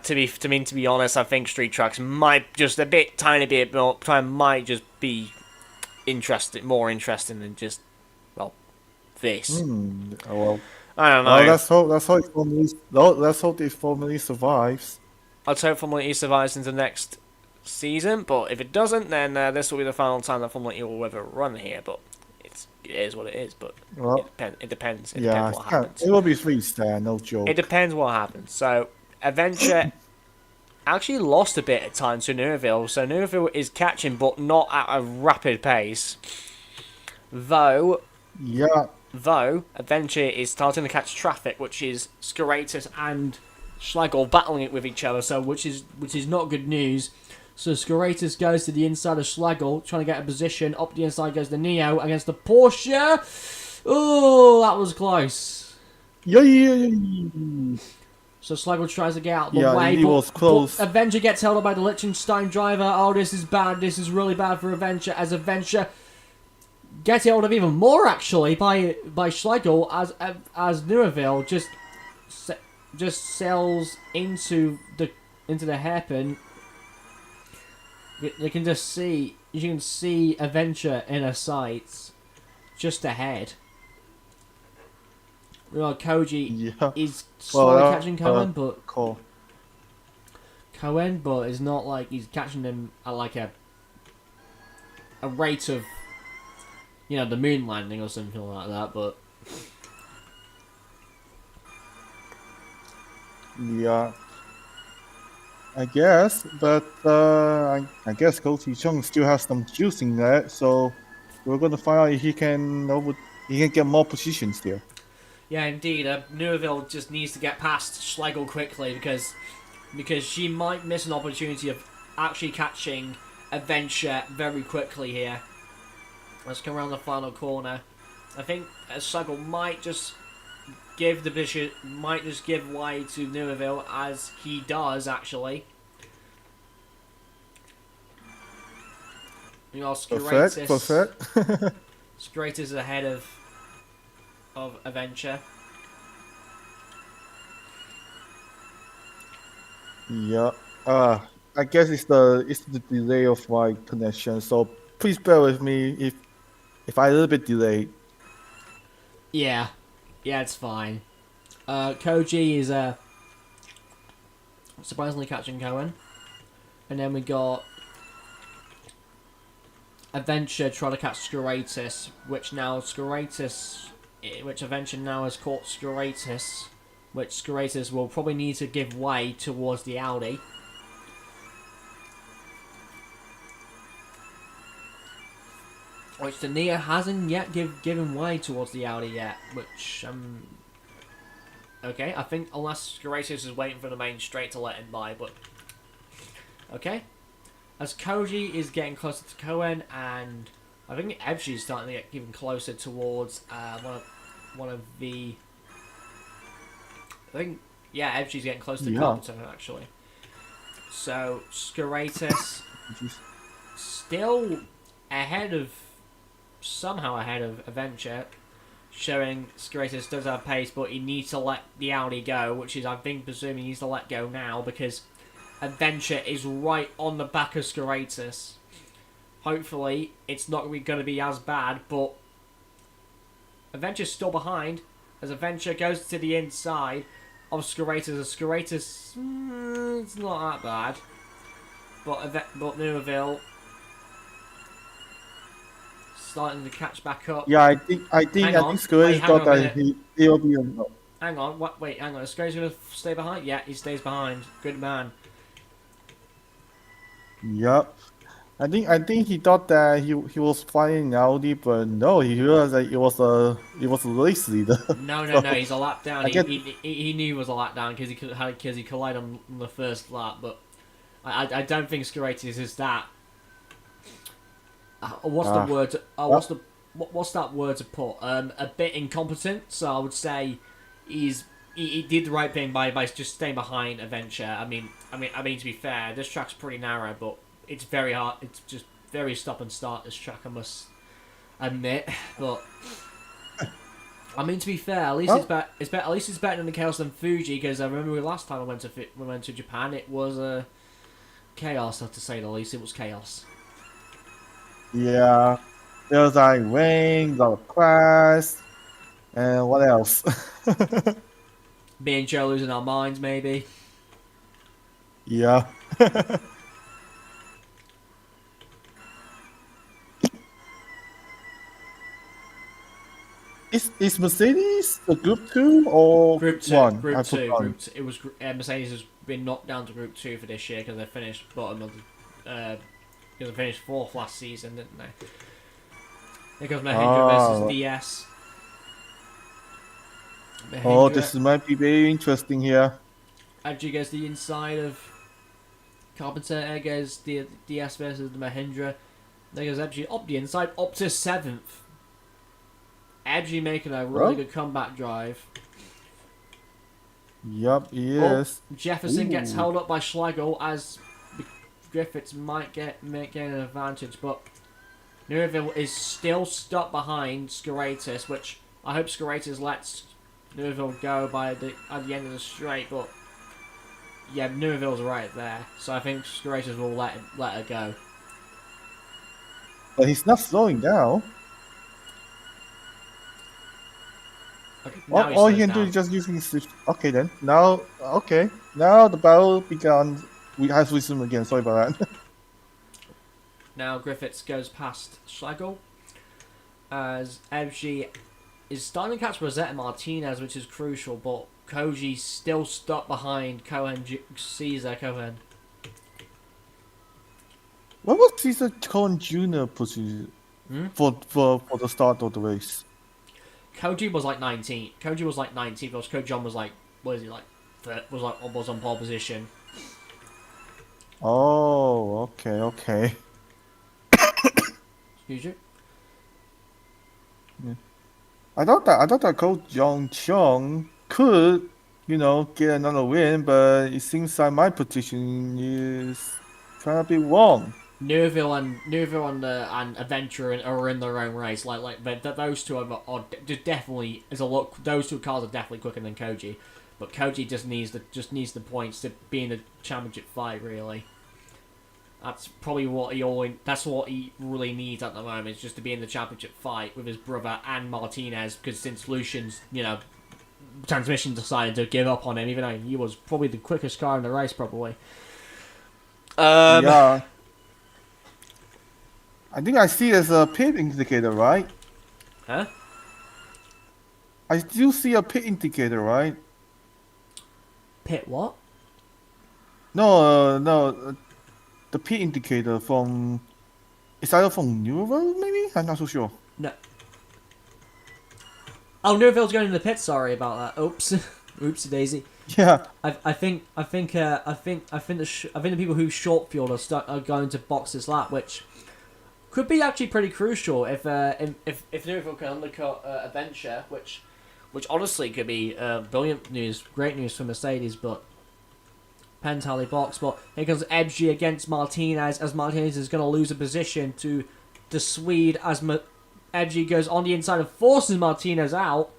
to be honest, I think street tracks might just tiny bit more might just be more interesting than just this. Oh, well, I don't know. well, let's hope it formally survives. Let's hope Formula E survives into next season, but if it doesn't, then this will be the final time that Formula E will ever run here. But it is what it is. But Well, it depends. It yeah, depends what happens. it will be freestyle, no joke. It depends what happens. So Adventure actually lost a bit at times to Neuville. So Neuville is catching, but not at a rapid pace. Though Yeah, Adventure is starting to catch traffic, which is Skiratus and Schlegel battling it with each other, so which is not good news. So Skiratus goes to the inside of Schlegel, trying to get a position. Up the inside goes the Neo against the Porsche. Oh, that was close. yeah. So Schlegel tries to get out of the Yeah, way, he was close. but Avenger gets held up by the Liechtenstein driver. Oh, this is bad. This is really bad for Avenger, as Avenger gets held up even more, actually, by Schlegel, as Neuville just sails into the hairpin. You can see Adventure in her sights just ahead. Well, Koji Yeah. is slowly Well, catching Cohen, but cool. it's not like he's catching him at like a rate of, the moon landing or something like that. But Yeah, I guess, but I guess Goldie Chung still has some juice in that, so we're gonna find out if he can get more positions there. yeah, indeed, Neuville just needs to get past Schlegel quickly because she might miss an opportunity of actually catching Adventure very quickly here. Let's come around the final corner. I think Schlegel might just give way to Neuville, as he does actually. Perfect. Skiratus is ahead of Adventure. Yeah. I guess it's the delay of my connection, so please bear with me if I a little bit delayed. Yeah, it's fine. Koji is surprisingly catching Cohen, and then we got Adventure trying to catch Skiratus, which Adventure now has caught Skiratus, which Skiratus will probably need to give way towards the Audi. Which the Neo hasn't yet given way towards the Audi yet, which okay, I think unless Skiratus is waiting for the main straight to let him by, but okay. As Koji is getting closer to Cohen, and I think Ebshi is starting to get even closer towards one of the. I think Ebshi's getting closer to Carpenter actually. So Skiratus still somehow ahead of Adventure, showing Skiratus does have pace, but he needs to let the Audi go, which is, I think, presuming he needs to let go now, because Adventure is right on the back of Skiratus. Hopefully, it's not going to be as bad, but Adventure's still behind, as Adventure goes to the inside of Skiratus. Skiratus, it's not that bad, but Neuville starting to catch back up. Yeah, I think Hang on. Square Wait, hang thought on a that minute. he'll be a, Hang on. What? Wait, hang on. Is Sco's going to stay behind? Yeah, he stays behind. Good man. Yep. I think he thought that he was flying Audi, but no, he realized that it was a race leader. No, no, So, no. He's a lap down. I get He knew he was a lap down because he collided on the first lap. But I don't think Skiratis is that. What's the word? What's that word to put? A bit incompetent. So I would say he did the right thing by just staying behind Adventure. I mean to be fair, this track's pretty narrow, but it's very hard. It's just very stop and start. This track, I must admit. But I mean, to be fair, at least at least it's better than the Chaos than Fuji. Because I remember last time we went to Japan, it was chaos. To say the least, it was chaos. yeah. There was like rain, a lot of crash, and what else? Me and Joe losing our minds, maybe. Yeah. Is Mercedes the Group 2 or Group 2, 1? Group I 2, forgot. Group 2. It was Mercedes has been knocked down to Group 2 for this year because they finished bottom of the because they finished 4th last season, didn't they? Because Mahindra versus DS. Oh, this might be very interesting here. Actually goes the inside of Carpenter. There goes the DS versus the Mahindra. There goes actually up the inside, up to 7th. Edgy making a really good comeback drive. Yup, he is. Jefferson gets held up by Schlegel as Griffiths might get an advantage, but Neuville is still stuck behind Skiratis, which I hope Skiratis lets Neuville go at the end of the straight, but yeah, Neuville's right there, so I think Skiratis will let her go. But he's not slowing down. Okay, now All he slows can do down. is just using his... Okay then. Now the battle began. We have to resume again. Sorry about that. Now Griffiths goes past Schlegel as FG is starting to catch Rosetta Martinez, which is crucial, but Koji's still stuck behind Caesar Cohen. What was Caesar Cohen Jr. position for the start of the race? Koji was like 19. Koji was like 19 because Coach John was like, what is he like? Was on pole position. Oh, okay. Excuse you. I thought that Coach Jong Chong could, get another win, but it seems like my position is trying to be wrong. Neuville and Adventure are in their own race. Like those two are definitely is a look. Those two cars are definitely quicker than Koji, but Koji just needs the points to be in the championship fight. Really, that's probably what he really needs at the moment. Is just to be in the championship fight with his brother and Martinez. Because since Lucian's transmission decided to give up on him, even though he was probably the quickest car in the race, probably. Yeah. I think I see there's a pit indicator, right? Huh? I still see a pit indicator, right? Pit what? No, the pit indicator from... It's either from Neuro, maybe? I'm not so sure. No. Oh, Neuville's going in the pit. Sorry about that. Oops, oopsie daisy. Yeah. I think the people who short fueled are going to box this lap, which could be actually pretty crucial if Neuville can undercut Adventure, which honestly could be brilliant news, great news for Mercedes, but depends how they box. But here comes Ebji against Martinez, as Martinez is going to lose a position to the Swede as Ebji goes on the inside and forces Martinez out,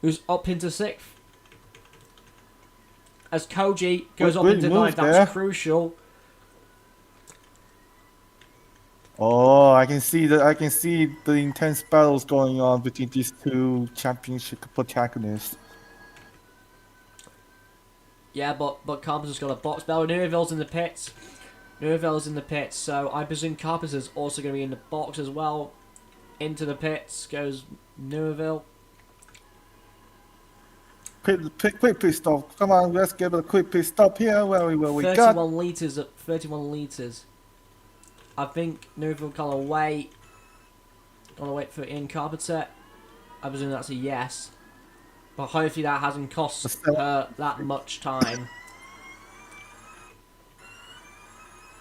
who's up into 6th. As Koji goes up into 9th, that's crucial. Oh, I can see the intense battles going on between these two championship protagonists. Yeah, but Carpenter's got a box battle. Neuville's in the pits. So I presume Carpenter's also going to be in the box as well. Into the pits goes Neuville. Quick pit stop. Come on, let's give it a quick pit stop here. Where we got? 31 litres at 31 litres. I think Neuville gonna wait. Gonna wait for Ian Carpenter. I presume that's a yes. But hopefully that hasn't cost her that much time.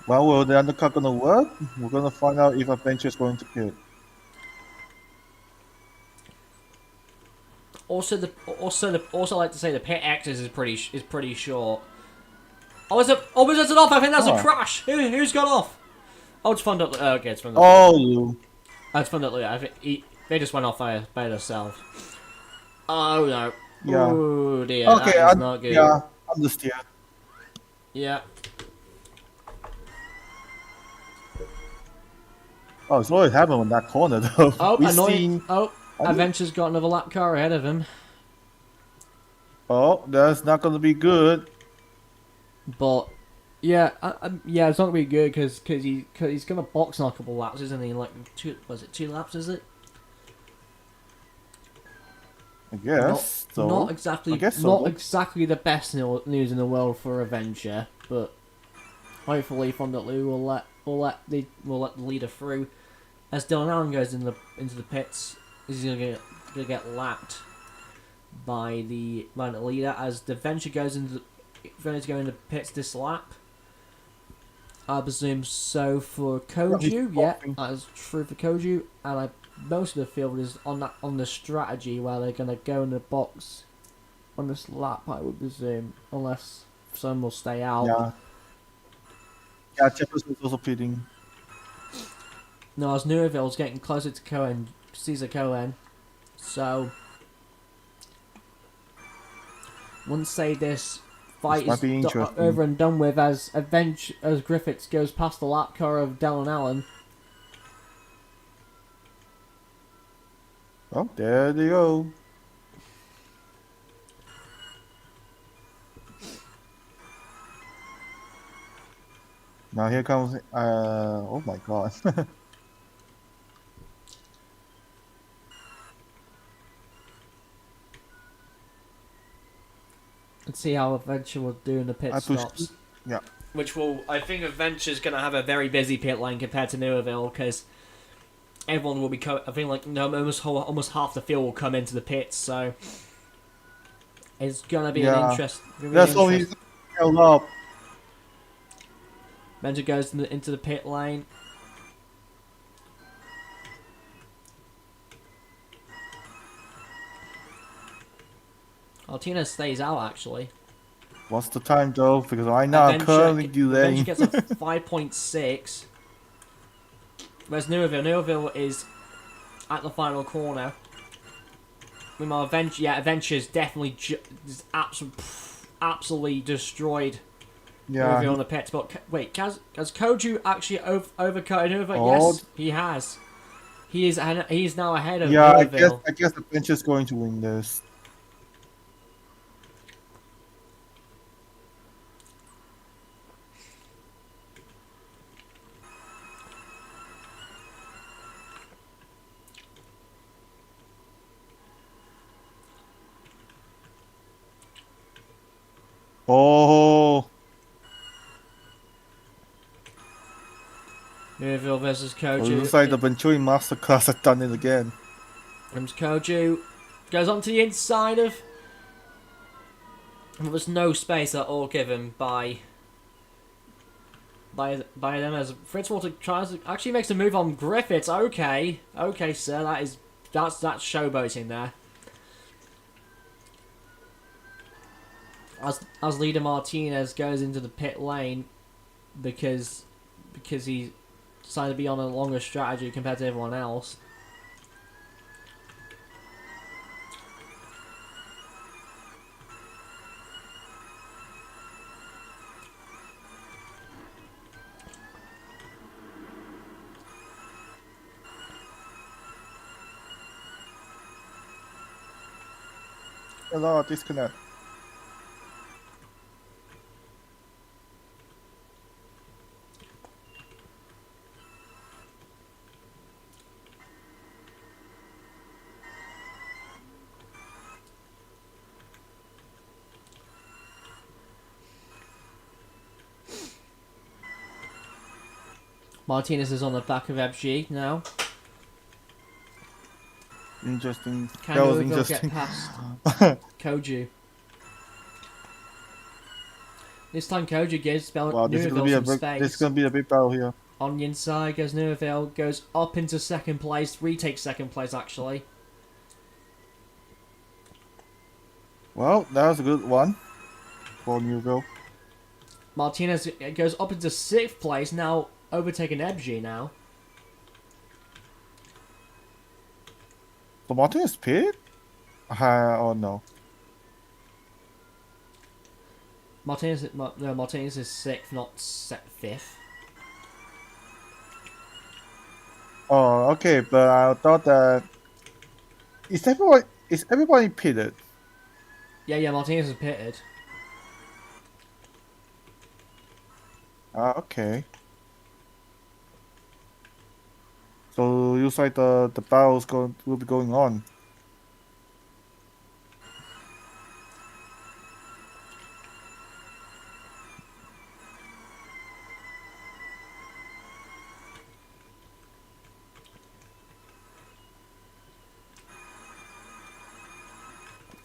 Well, will the undercut gonna work? We're gonna find out if Adventure is going to pit. Also, also like to say the pit exit is pretty short. Oh, is it? Oh, is it off? I think that's a crash. Who's got off? Oh, it's Fun. Okay, it's Fun. Oh, you. Oh, it's Fun. I think they just went off by themselves. Oh no. Yeah. Oh dear. Okay, that is not good. Yeah, understand. Yeah. Oh, it's always happened in that corner though. Oh, We've annoying. seen- Oh, Adventure's got another lap car ahead of him. Oh, that's not gonna be good. But yeah, yeah, it's not gonna be good because he's gonna box on a couple laps, isn't he? Like two laps? Is it? I guess. Not exactly. I guess so. Not exactly the best news in the world for Adventure, but hopefully Fondotlu will let the leader through. As Dylan Allen goes into the pits, he's gonna get lapped by the leader. As the Adventure goes into the pits this lap. I presume so for Koju. Yeah, that's true for Koju, and most of the field is on the strategy where they're gonna go in the box on this lap. I would presume, unless some will stay out. Yeah. Yeah, Jefferson's also pitting. No, as Neuville's getting closer to Caesar Cohen, so once say this fight is over and done with, as Griffiths goes past the lap car of Dylan Allen. Oh, there they go. Now here comes. Oh my god. Let's see how Adventure will do in the pit stops. Yeah. I think Adventure's going to have a very busy pit lane compared to Neuville, because everyone will be I think like almost half the field will come into the pits, so it's going to be an interest. That's all he's held up. Adventure goes into the pit lane. Martinez stays out, actually. What's the time though? Because I know currently delaying. Adventure gets a 5.6. Whereas Neuville is at the final corner. Meanwhile, Adventure's definitely absolutely destroyed Neuville in the pits. But wait, has Koju actually overcut Neuville? Yes, he has. He is now ahead of Neuville. I guess Adventure's going to win this. Oh, Neuville versus Koju. it looks like the Venturi Masterclass has done it again. Comes Koju, goes onto the inside of. There was no space at all given by them, as Fritzwater tries to actually makes a move on Griffiths. Okay, sir, that's showboating there. As leader Martinez goes into the pit lane because he decided to be on a longer strategy compared to everyone else. Hello, disconnect. Martinez is on the back of FG now. Interesting. Can That was Louisville interesting. get past Koju? This time Koju gives Wow, Louisville some this is space. gonna be a big battle here. On the inside goes Louisville, goes up into second place, retakes second place actually. Well, that was a good one for Newville. Martinez goes up into sixth place, now overtaking FG now. So Martinez pitted? Oh no. Martinez is sixth, not fifth. Oh, okay, but I thought that is everybody pitted? Yeah, Martinez is pitted. Okay. So looks like the battles will be going on.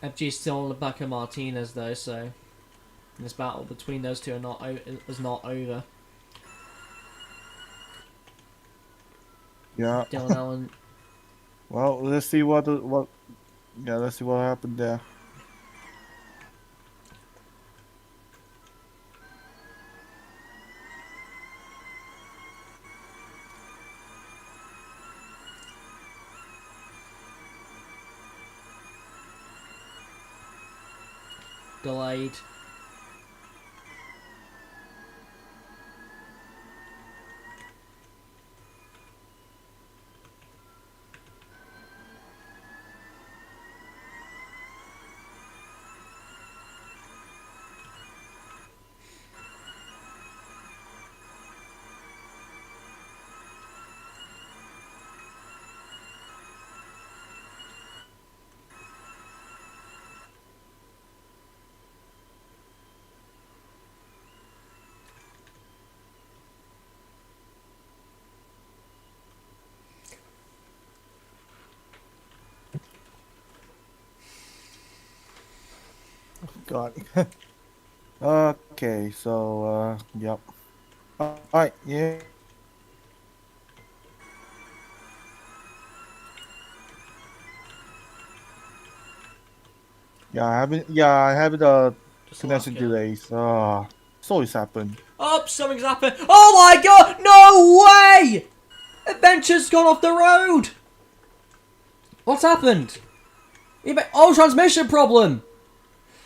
FG is still on the back of Martinez though, so this battle between those two is not over. Yeah. Dylan Allen. Well, let's see what let's see what happened there. Delayed. God. Okay, so yep. Alright, yeah. I have the Just connection Alaska. delays. So it's happened. Oh, something's happened. Oh my god! No way! Adventure's gone off the road! What's happened? Oh, transmission problem!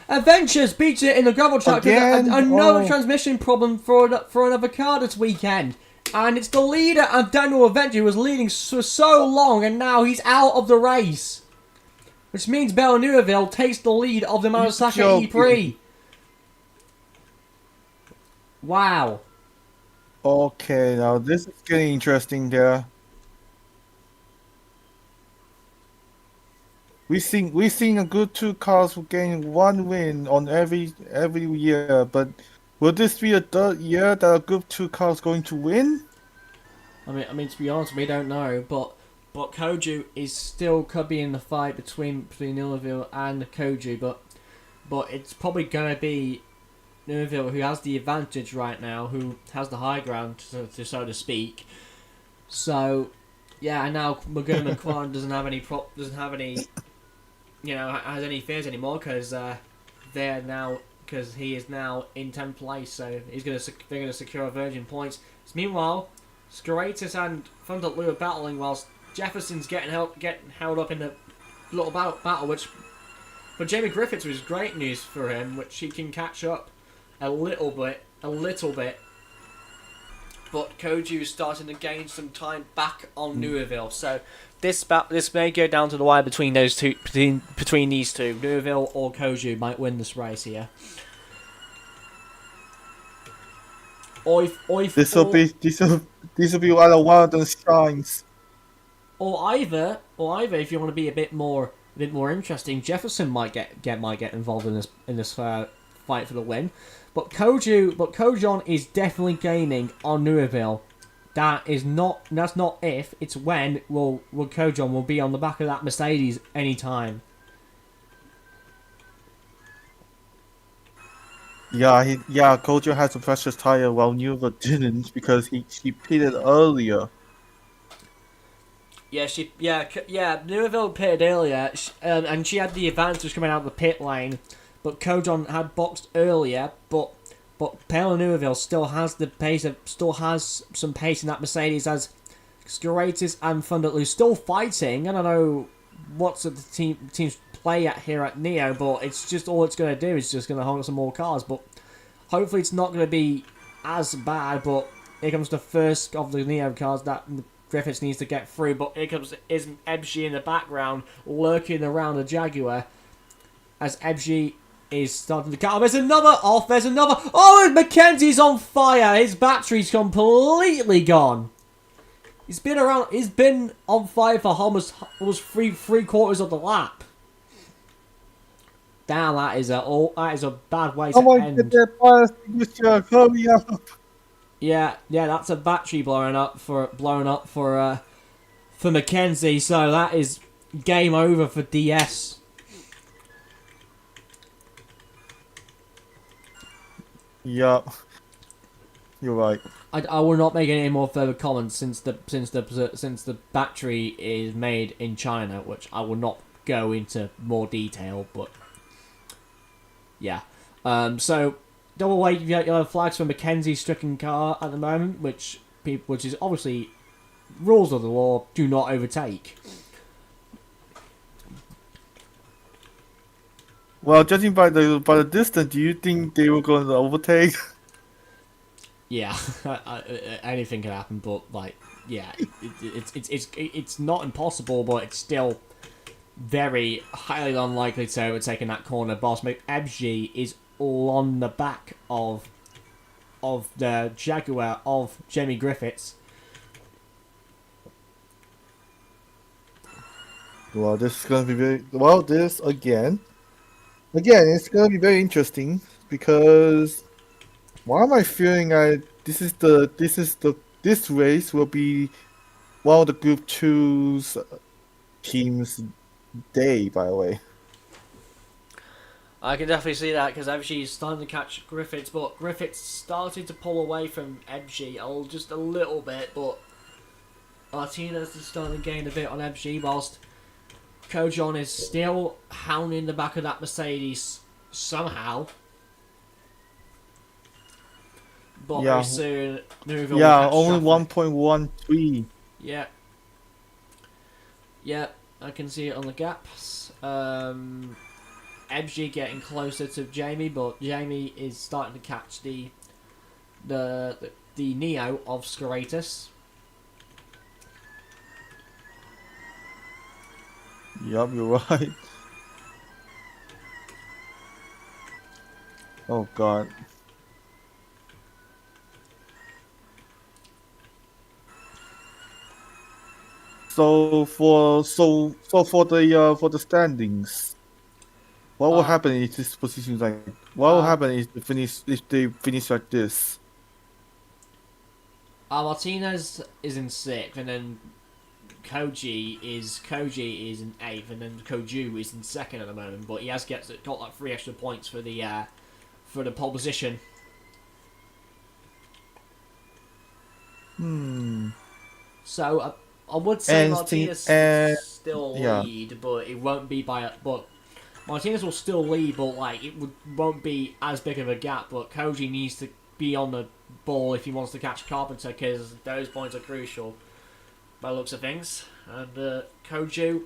Adventures beats it in the gravel track. Again? Another Oh. transmission problem for another car this weekend. And it's the leader of Daniel Adventure who was leading for so long and now he's out of the race. Which means Bell Neuville takes the lead of the Mimasaka joking. ePrix. Wow. Okay, now this is getting interesting there. We've seen a good two cars getting one win on every year, but will this be a third year that a good two cars going to win? I mean, to be honest, we don't know, but Koju could be in the fight between Neuville and Koju, but it's probably gonna be Neuville who has the advantage right now, who has the high ground, so to speak. So, yeah, and now McGurman Kwan doesn't have any has any fears anymore because he is now in 10th place, so they're gonna secure Virgin points. So meanwhile, Skaratis and Thunderloo are battling whilst Jefferson's getting held up in the little battle, which for Jamie Griffiths was great news for him, which he can catch up a little bit. But Koju's starting to gain some time back on Neuville, so this may go down to the wire between these two. Neuville or Koju might win this race here. This will be one of the shines. Or either if you want to be a bit more interesting, Jefferson might get involved in this fight for the win. But Kojon is definitely gaining on Neuville. That's not if, it's when will Kojon will be on the back of that Mercedes anytime. Yeah, Kojo has a precious tire while Nuva didn't because she pitted earlier. Yeah, Newville pitted earlier, and she had the advantage coming out of the pit lane, but Kojon had boxed earlier, but Pale Newville still has some pace in that Mercedes as Skiratis and Thunderloo still fighting. I don't know what's the team's play at here at Neo, but it's just all it's going to do is just going to hold some more cars, but hopefully it's not going to be as bad. But here comes the first of the Neo cars that Griffiths needs to get through, but here comes Ebshy in the background lurking around the Jaguar as Ebshy is starting to cut. There's another off. There's another. Oh, and Mackenzie's on fire. His battery's completely gone. He's been on fire for almost three quarters of the lap. Damn, that is a bad way to end. Get that fire extinguisher, hurry up. Yeah, that's a battery blowing up for Mackenzie. So that is game over for DS. Yeah, you're right. I will not make any more further comments since the battery is made in China, which I will not go into more detail. But yeah, so double white yellow flags for Mackenzie's stricken car at the moment, which is obviously rules of the law do not overtake. Well, judging by the distance, do you think they were going to overtake? Yeah, anything can happen, but like, yeah, it's not impossible, but it's still very highly unlikely to overtake in that corner. Boss Ebshy is all on the back of the Jaguar of Jamie Griffiths. Well, this is going to be this again, it's going to be very interesting because why am I feeling this race will be one of the Group 2's team's day, by the way. I can definitely see that because Ebshy is starting to catch Griffiths, but Griffiths started to pull away from Ebshy just a little bit, but Martinez is starting to gain a bit on Ebshy, whilst Kojon is still hounding the back of that Mercedes somehow. But very soon, Newville will catch only traffic. 1.13. Yeah. Yeah, I can see it on the gaps. Ebshy getting closer to Jamie, but Jamie is starting to catch the Neo of Skiratis. Yup, you're right. Oh god. So for the standings, what will happen if this position what will happen if they finish like this? Martinez is in 6th, and then Koji is in 8th, and then Koju is in 2nd at the moment. But he has got like 3 extra points for the pole position. So I would say Martinez will still lead, but it won't be but Martinez will still lead, but like won't be as big of a gap. But Koji needs to be on the ball if he wants to catch Carpenter, because those points are crucial by the looks of things. And Koju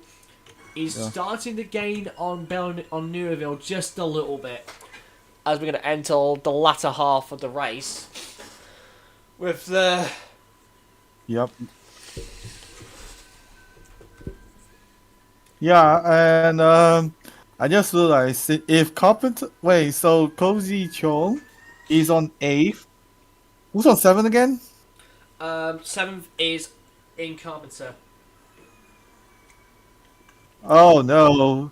is starting to gain on Newville just a little bit as we're going to enter the latter half of the race with the. Yep. Yeah, and I just realized if Carpenter. Wait, so Cozy Chong is on 8th. Who's on 7th again? 7th is in Carpenter. Oh no!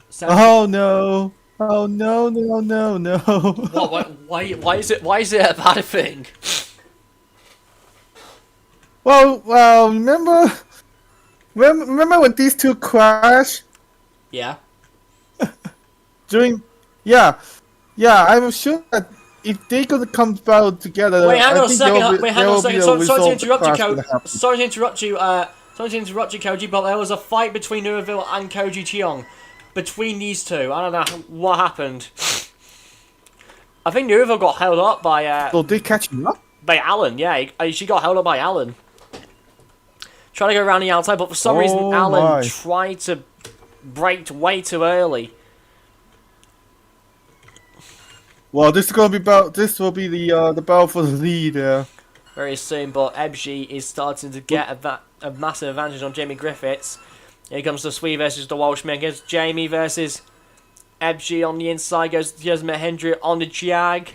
7th. Oh no! Oh no! No! No! No! What? Why is it a bad thing? Well, remember when these two crashed Yeah. during? Yeah, I'm sure that if they could come battle together, Wait, hang I on a think there second. will be Wait, hang on a second. a Sorry to result the interrupt you, crash gonna happen. Sorry to interrupt you. Sorry to interrupt you, Koji. But there was a fight between Nueville and Koji Cheong. Between these two, I don't know what happened. I think Nueville got held up So they catching up? by Alan. Yeah, she got held up by Alan. Trying to go around the outside, but for some reason Oh Alan my. tried to brake way too early. Well, this is gonna be this will be the battle for the lead. Very soon, but Ebji is starting to get a massive advantage on Jamie Griffiths. Here comes the Swede versus the Welshman. Jamie versus Ebji on the inside. Goes Mahindra on the Jag.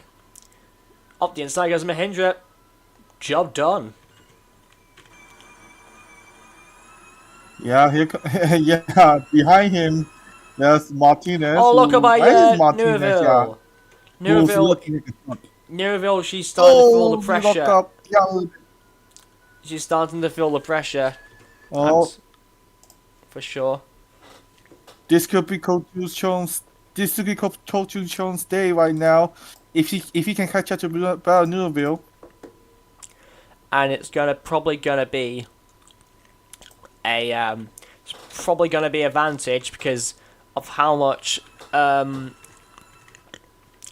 Up the inside goes Mahindra. Job done. Yeah, yeah. Behind him, there's Martinez. Oh, look at my Martinez, Nueville. Nueville, she's starting to feel the pressure. Yeah. She's starting to feel the pressure. Oh, That's for sure. this could be Coach Chong's. This could be Coach Chong's day right now. If he can catch up to Newville. And it's probably gonna be a advantage because of how much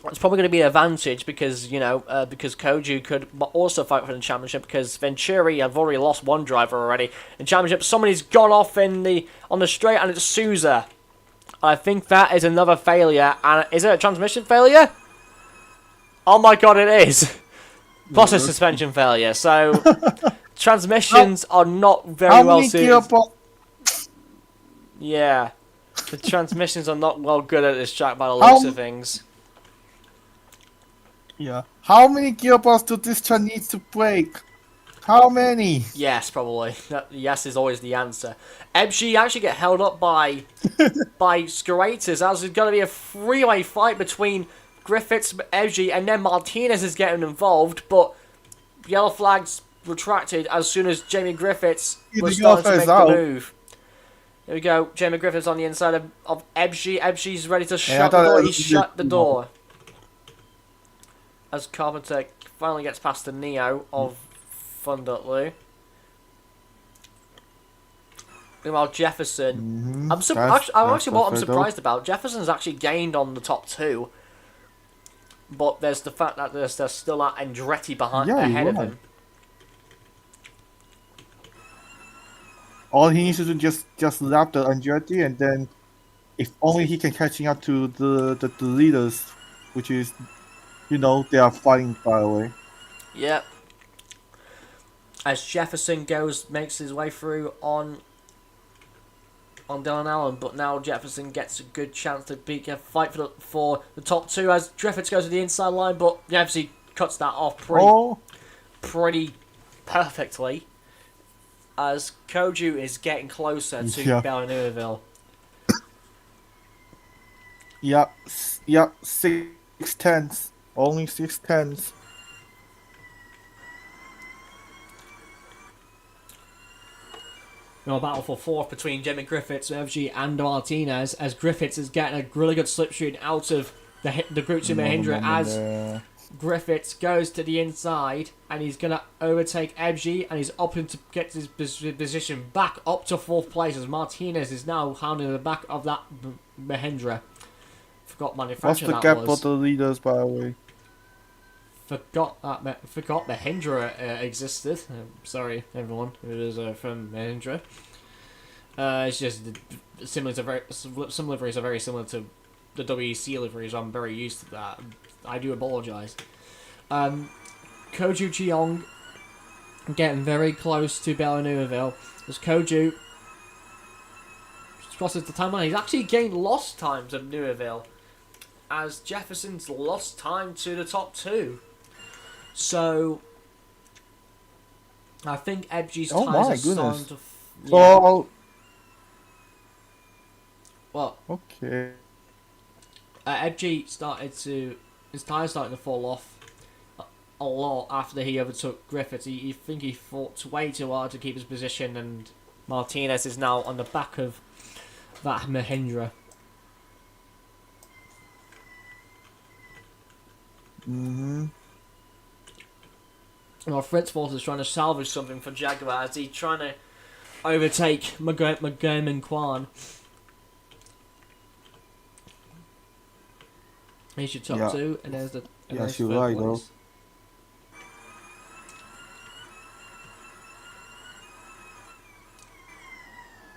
it's probably going to be an advantage because because Koju could also fight for the championship because Venturi have already lost one driver already in championship. Somebody's gone off on the straight and it's Souza. I think that is another failure. And is it a transmission failure? Oh my god, it is. Plus a suspension failure. So transmissions are not very well suited. Yeah, the transmissions are not well good at this track by the looks of things. Yeah. How many gearbox do this track need to break? How many? Yes, probably. Yes is always the answer. Ebji actually get held up by Scurators. As there's going to be a three-way fight between Griffiths, Ebji, and then Martinez is getting involved, but yellow flags retracted as soon as Jamie Griffiths was starting to make the move. Here we go. Jamie Griffiths on the inside of Ebji. Ebji's ready to shut the door. He shut the door. As Carpenter finally gets past the Neo of Thunderloo. Meanwhile, Jefferson. I'm surprised about. Jefferson's actually gained on the top two. But there's the fact that there's still that Andretti ahead of him. All he needs to do is just lap the Andretti, and then if only he can catching up to the leaders, which is, they are fighting far away. Yep. As Jefferson makes his way through on Dylan Allen, but now Jefferson gets a good chance to fight for the top two as Griffiths goes to the inside line, but Jefferson cuts that off pretty perfectly. As Koju is getting closer to Bellenurville. Yep, 6/10. Only 6/10. Battle for fourth between Jamie Griffiths, FG, and Martinez, as Griffiths is getting a really good slipstream out of the Group 2 Mahindra as Griffiths goes to the inside and he's going to overtake FG and he's opting to get his position back up to fourth place as Martinez is now hounding the back of that Mahindra. Forgot manufacturer. What's the gap for the leaders, by the way? Forgot Mahindra existed. Sorry, everyone who is from Mahindra. It's just some liveries are very similar to the WEC liveries. I'm very used to that. I do apologise. Koju Cheong getting very close to Bellenurville. As Koju crosses the timeline, he's actually gained lost times of Neuville. As Jefferson's lost time to the top two. So, I think Ebji's ties are starting to... Well... What? Okay. Ebji his tyres starting to fall off. a lot after he overtook Griffiths. You think he fought way too hard to keep his position, and Martinez is now on the back of that Mahindra. Mm-hmm. Well, Fritz Walters is trying to salvage something for Jaguar as he's trying to overtake McGowan and Kwan. Here's your top two, and there's the Yes, you're right, though.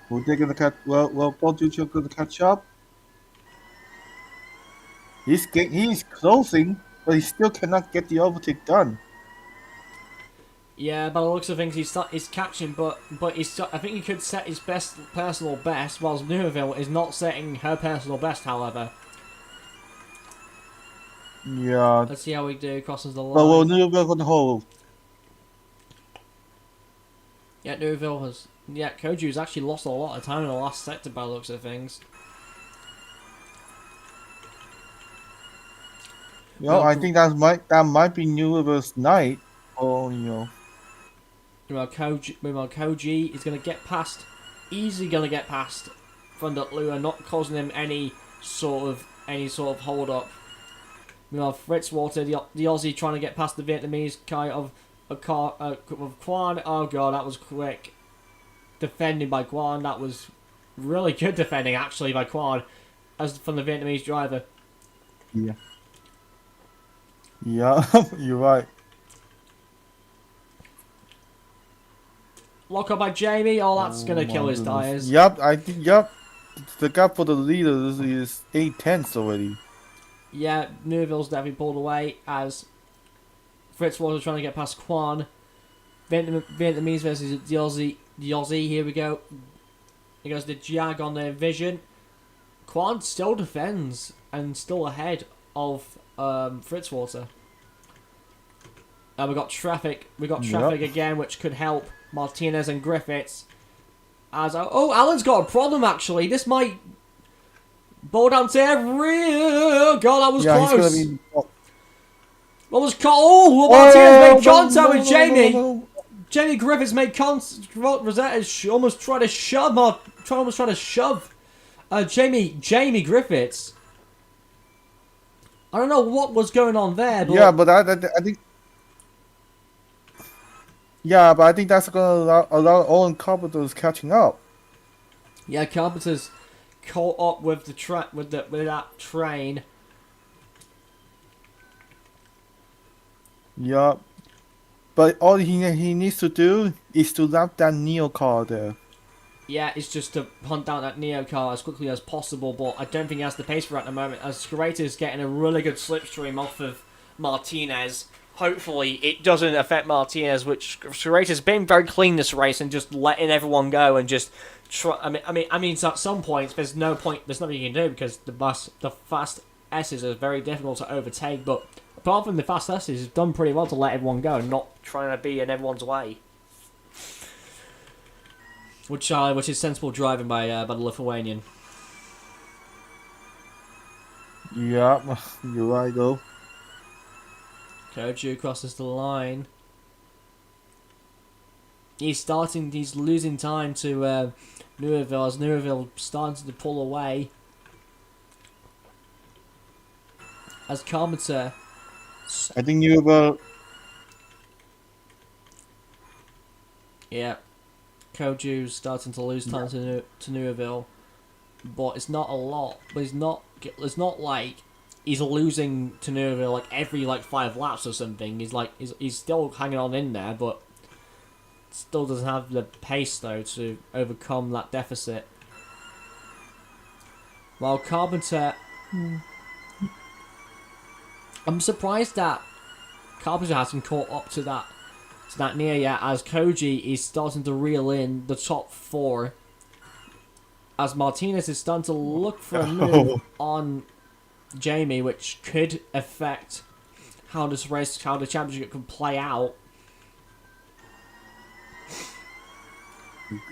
Well, they're gonna catch. Well, Bonducci gonna catch up. He's closing, but he still cannot get the overtake done. Yeah, by the looks of things, he's catching, but I think he could set his personal best, whilst Neuville is not setting her personal best. However, Yeah. let's see how we do. Crosses the line. Well, Neuville gonna hold. Yeah, Neuville has. Yeah, Koju's actually lost a lot of time in the last sector by the looks of things. You know, I think that might be Neuville's night, or Meanwhile, Koji is going to get past, easily going to get past Thunderlua, not causing him any sort of hold up. Meanwhile, Fritz Walter, the Aussie, trying to get past the Vietnamese guy of Quan. Oh god, that was quick. Defending by Quan, that was really good defending actually by Quan, as from the Vietnamese driver. Yeah. Yeah, you're right. Lock up by Jamie. Oh, that's gonna kill his tires. Yep, I think. Yep, the gap for the leaders is 8/10 already. Yeah, Neuville's definitely pulled away as Fritz was trying to get past Quan. Vietnamese versus the Aussie. Here we go. Here goes the Jag on their vision. Quan still defends and still ahead of Fritzwater. And we got traffic. We got traffic again, which could help Martinez and Griffiths. As Alan's got a problem actually. This might boil down to every. God, that was close. He's gonna be. What was Martinez made contact with Jamie. Jamie Griffiths made contact. Rosetta almost tried to shove. Jamie Griffiths. I don't know what was going on there, but Yeah, but I think. Yeah, but I think that's gonna allow Owen Carpenter's catching up. yeah, Carpenter's caught up with with that train. Yeah, but all he needs to do is to lap that Neo car there. Yeah, it's just to hunt down that Neo car as quickly as possible, but I don't think he has the pace for it at the moment, as Skurator's getting a really good slipstream off of Martinez. Hopefully it doesn't affect Martinez, which Skurator's been very clean this race and just letting everyone go and just try. I mean, at some points there's nothing you can do because the fast S's are very difficult to overtake, but apart from the fast S's, he's done pretty well to let everyone go and not trying to be in everyone's way. Which is sensible driving by the Lithuanian. Yeah, you're right though. Koju crosses the line. He's losing time to Neuville as Neuville starting to pull away. As Carpenter. I think you about. Yeah. Koju's starting to lose time to Neuville. But it's not a lot. But it's not like he's losing to Neuville like every 5 laps or something. He's still hanging on in there, but still doesn't have the pace though to overcome that deficit. While Carpenter, I'm surprised that Carpenter hasn't caught up to that near yet, as Koji is starting to reel in the top 4. As Martinez is starting to look for a move on Jamie, which could affect how the championship could play out.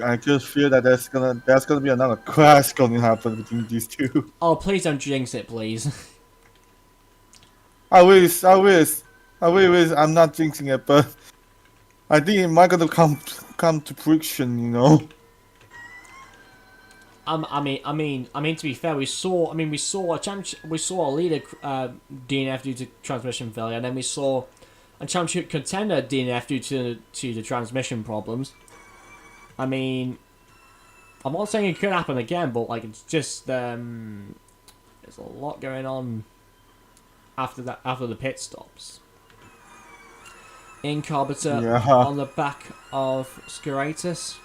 I just feel that there's gonna be another crash going to happen between these two. Oh, please don't jinx it, please. I wish. wait, I'm not jinxing it, but I think it might gonna come to friction, you know. To be fair, we saw a leader DNF due to transmission failure, and then we saw a championship contender DNF due to the transmission problems. I mean, I'm not saying it could happen again, but like it's just there's a lot going on after the pit stops. Incarbitor Yeah. on the back of Skiratus.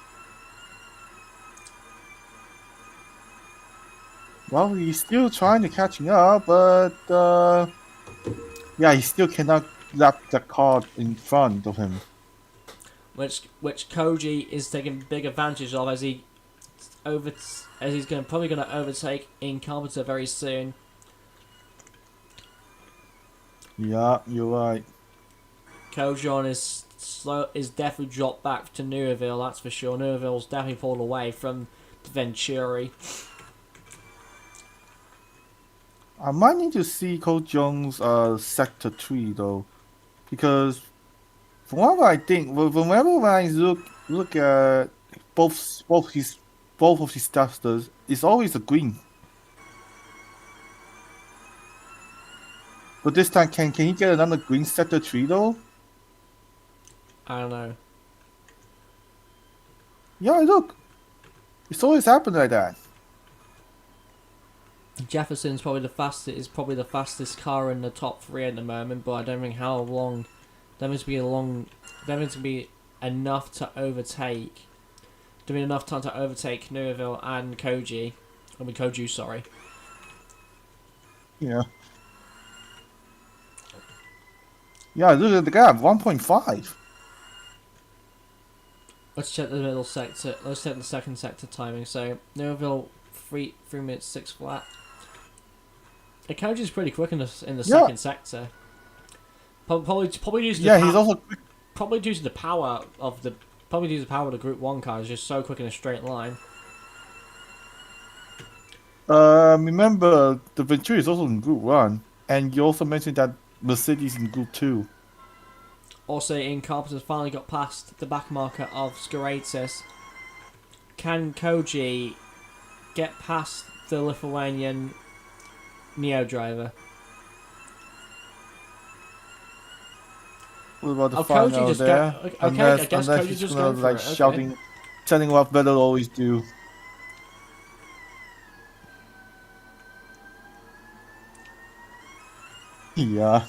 Well, he's still trying to catching up, but yeah, he still cannot lap the car in front of him. Which Koji is taking big advantage of as he's probably going to overtake Incarbitor very soon. Yeah, you're right. Kojon is definitely dropped back to Neuville, that's for sure. Neuville's definitely pulled away from the Venturi. I might need to see Coach Young's sector 3 though, because from what I think, whenever when I look at both of his testers, it's always a green. But this time, can he get another green sector 3 though? I don't know. Yeah, look, it's always happened like that. Jefferson's probably the fastest car in the top 3 at the moment, but I don't think how long. There needs to be enough to overtake. There'll be enough time to overtake Neuville and Koju, sorry. Yeah. Yeah, look at the gap, 1.5. Let's check the middle sector. Let's check the second sector timing. So Neuville 3 minutes 6 flat. Koju's pretty quick in the second sector. Probably due to Yeah, he's also quick. probably due to the power of the Group 1 car is just so quick in a straight line. Remember, the Venturi is also in Group 1, and you also mentioned that Mercedes in Group 2. Also, Incarbitor's finally got past the back marker of Skiratus. Can Koji get past the Lithuanian Neo driver? What about the Oh, final Koji just there? okay, unless, I guess unless Koji he's just gonna go for like it, okay. shouting, telling what Vettel always do. Yeah.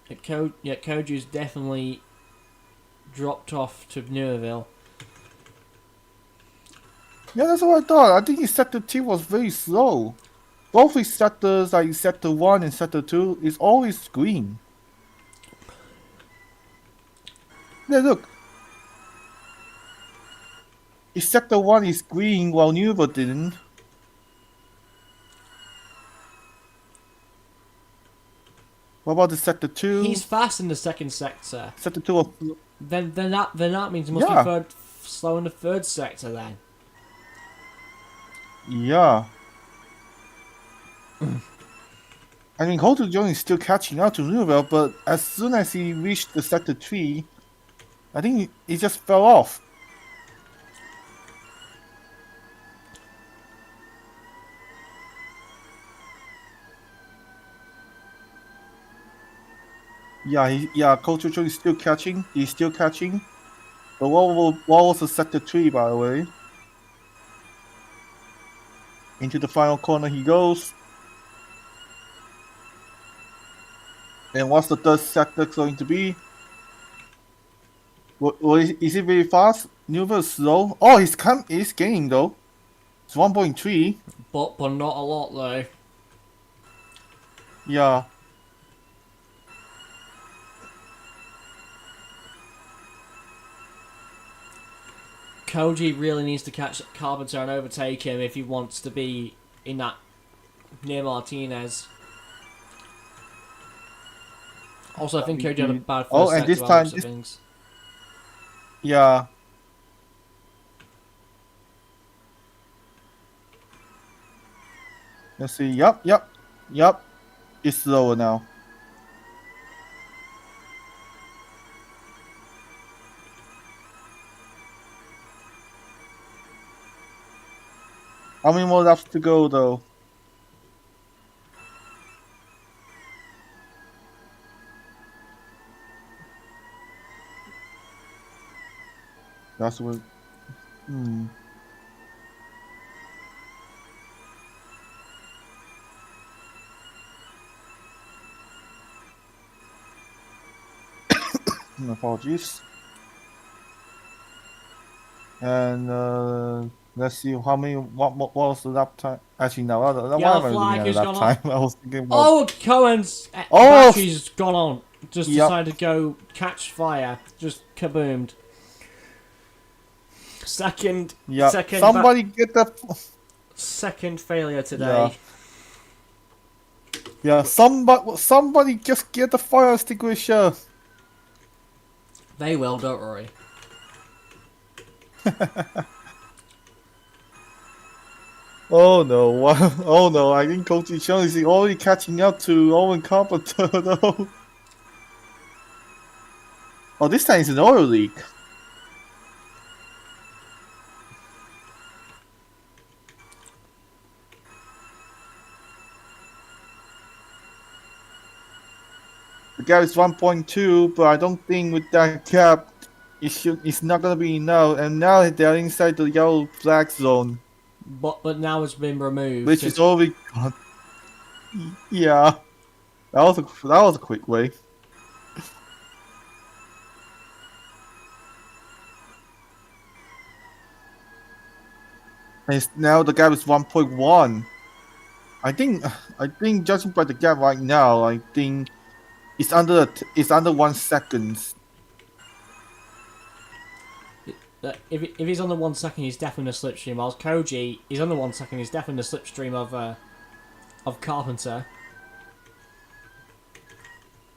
Koju's definitely dropped off to Neuville. Yeah, that's what I thought. I think his sector 2 was very slow. Both his sectors, like sector 1 and sector 2, is always green. Yeah, look. His sector 1 is green while Neuville didn't. What about the sector 2? He's fast in the second sector. Sector 2 of... Then that means he must Yeah. be slow in the third sector then. Yeah. I mean, Hoto Jones is still catching up to Neuville, but as soon as he reached the sector 3, I think he just fell off. Yeah, Culture Jones is still catching. He's still catching. But what was the sector 3, by the way? Into the final corner he goes. And what's the third sector going to be? Is it very fast? Neuville is slow. Oh, he's gaining though. It's 1.3. But not a lot though. Yeah. Koji really needs to catch Carpenter and overtake him if he wants to be in that near Martinez. Also, I think Koji had a bad first Oh, and sector this by time, looks of things. Yeah. Let's see. Yup. It's slower now. How many more laps to go though? That's what. Hmm. Apologies. And let's see how many. What was the lap time? Actually, no. Why Yellow am I looking flag at has the lap gone time? off. I was thinking about. Oh, Cohen's Oh! battery's gone on. Just Yep. decided to go catch fire. Just kaboomed. Second, Yeah. second, Somebody get that. second failure today. Yeah. Somebody just get the fire extinguisher. They will, don't worry. Oh no! Oh no! I think Coach Chung is already catching up to Owen Carpenter though. Oh, this time it's an oil leak. The gap is 1.2, but I don't think with that gap, it's not gonna be enough. And now they're inside the yellow flag zone, But now it's been removed. which is already gone. Yeah, that was a quick way. And now the gap is 1.1. I think judging by the gap right now, I think it's under 1 second. If he's on the 1 second, he's definitely in a slipstream. Whilst Koji is on the 1 second, he's definitely in a slipstream of Carpenter.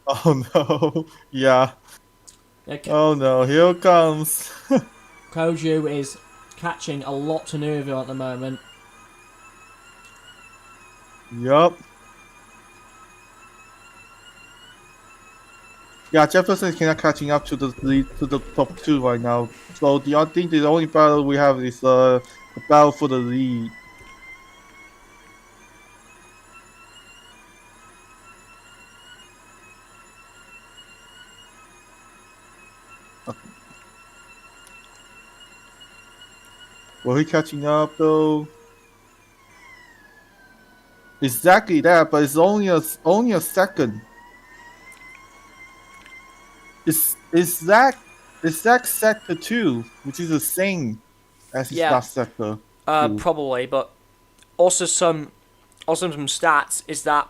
Oh no! Yeah. Yeah, Oh no! Here it comes. Koju is catching a lot to Newville at the moment. Yup. Yeah, Jefferson is not catching up to the lead, to the top two right now. So I think the only battle we have is the battle for the lead. Were he catching up though? Exactly that, but it's only a second. Is that sector 2, which is the same as his Yeah. last sector. 2. Probably, but also some stats is that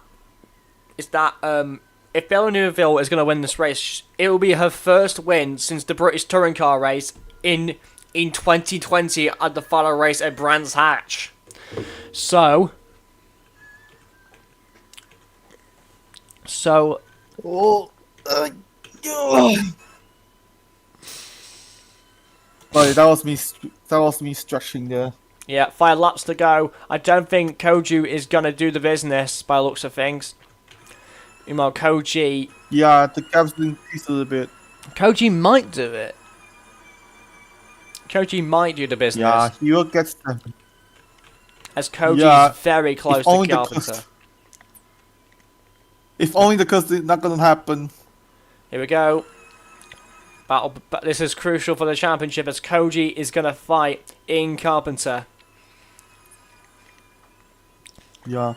if Bella Newville is going to win this race, it will be her first win since the British touring car race in 2020 at the final race at Brands Hatch. So Oh, sorry, that was me. That was me stretching there. yeah, 5 laps to go. I don't think Koju is going to do the business by the looks of things. You know, Koji Yeah, the gap's increased a little bit. might do it. Koji might do the business. Yeah, he will get them. As Koji Yeah, is very close if only to the Carpenter. cost- If only because it's not gonna happen. Here we go. Battle. But this is crucial for the championship as Koji is going to fight in Carpenter. Yeah.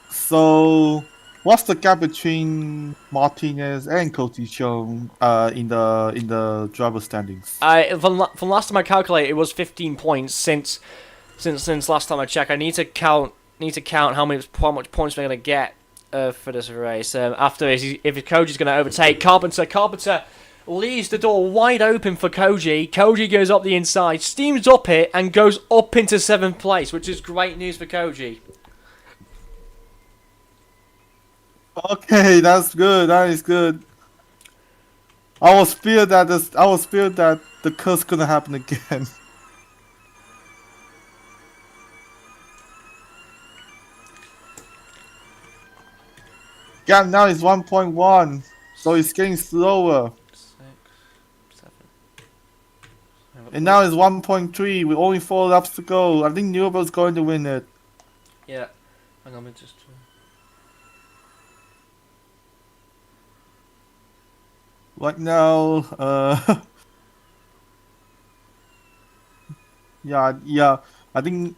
So, what's the gap between Martinez and Cody Chung in the driver standings? From last time I calculated, it was 15 points since last time I checked. I need to count how much points we're going to get for this race. After this, if Koji's going to overtake Carpenter leaves the door wide open for Koji. Koji goes up the inside, steams up it, and goes up into 7th place, which is great news for Koji. Okay, that's good. That is good. I was feared that the curse gonna happen again. Gap now is 1.1, so it's getting slower. 6, 7. And now it's 1.3 with only 4 laps to go. I think Newell's going to win it. Yeah. Hang on, let me just. Right now, yeah, I think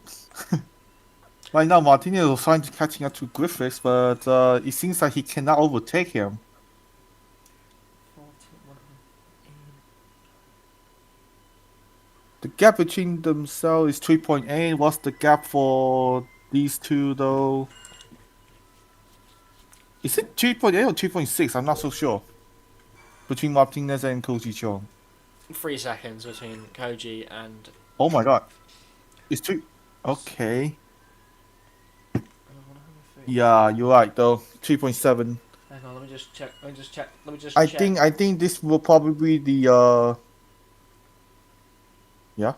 right now Martinez is trying to catching up to Griffiths, but it seems like he cannot overtake him. 40, The gap between themselves is 3.8. What's the gap for these two though? Is it 3.8 or 3.6? I'm not so sure. Between Martinez and Koji Chong. 3 seconds between Koji and. Oh my god. It's 3. Okay. Yeah, you're right though. 3.7. Hang on, let me just check. Let me just check. I think this will probably be the yeah.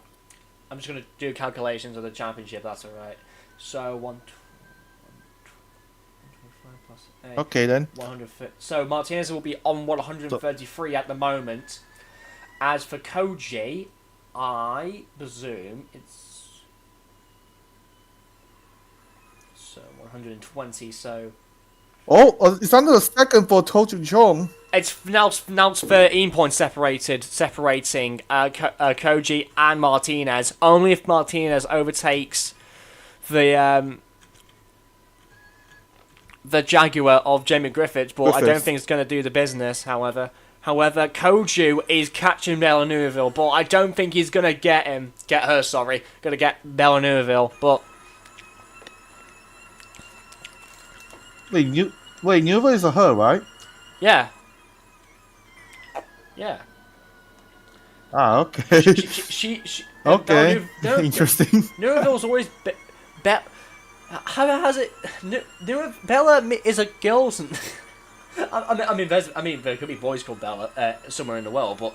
I'm just gonna do calculations of the championship. That's all right. So 125 plus 8. Okay then. 100. So Martinez will be on 133 at the moment. As for Koji, I presume it's 120. So Oh, it's under the second for Toju Chong. it's now 13 points separating Koji and Martinez. Only if Martinez overtakes the Jaguar of Jamie Griffiths, but I don't think it's going to do the business. However, Koju is catching Villeneuve, but I don't think he's going to get her. Sorry, going to get Villeneuve, but. Wait, Nuva is a her, right? Yeah. Yeah. Ah, okay. She okay. Interesting. Newville's always how has it? Bella is a girl. I mean, there could be boys called Bella somewhere in the world, but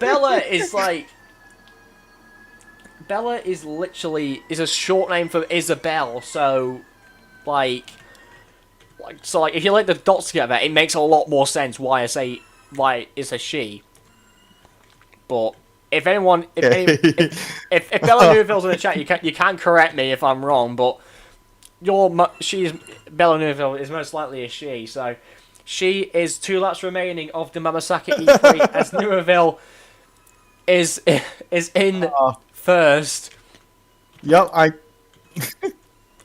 Bella is like. Bella is literally a short name for Isabel, so like if you like the dots together, it makes a lot more sense why I say why it's a she. But if Bella Newville's in the chat, you can correct me if I'm wrong, but Bella Newville is most likely a she. So she is 2 laps remaining of the Mimasaka ePrix as Newville is in first. Yep,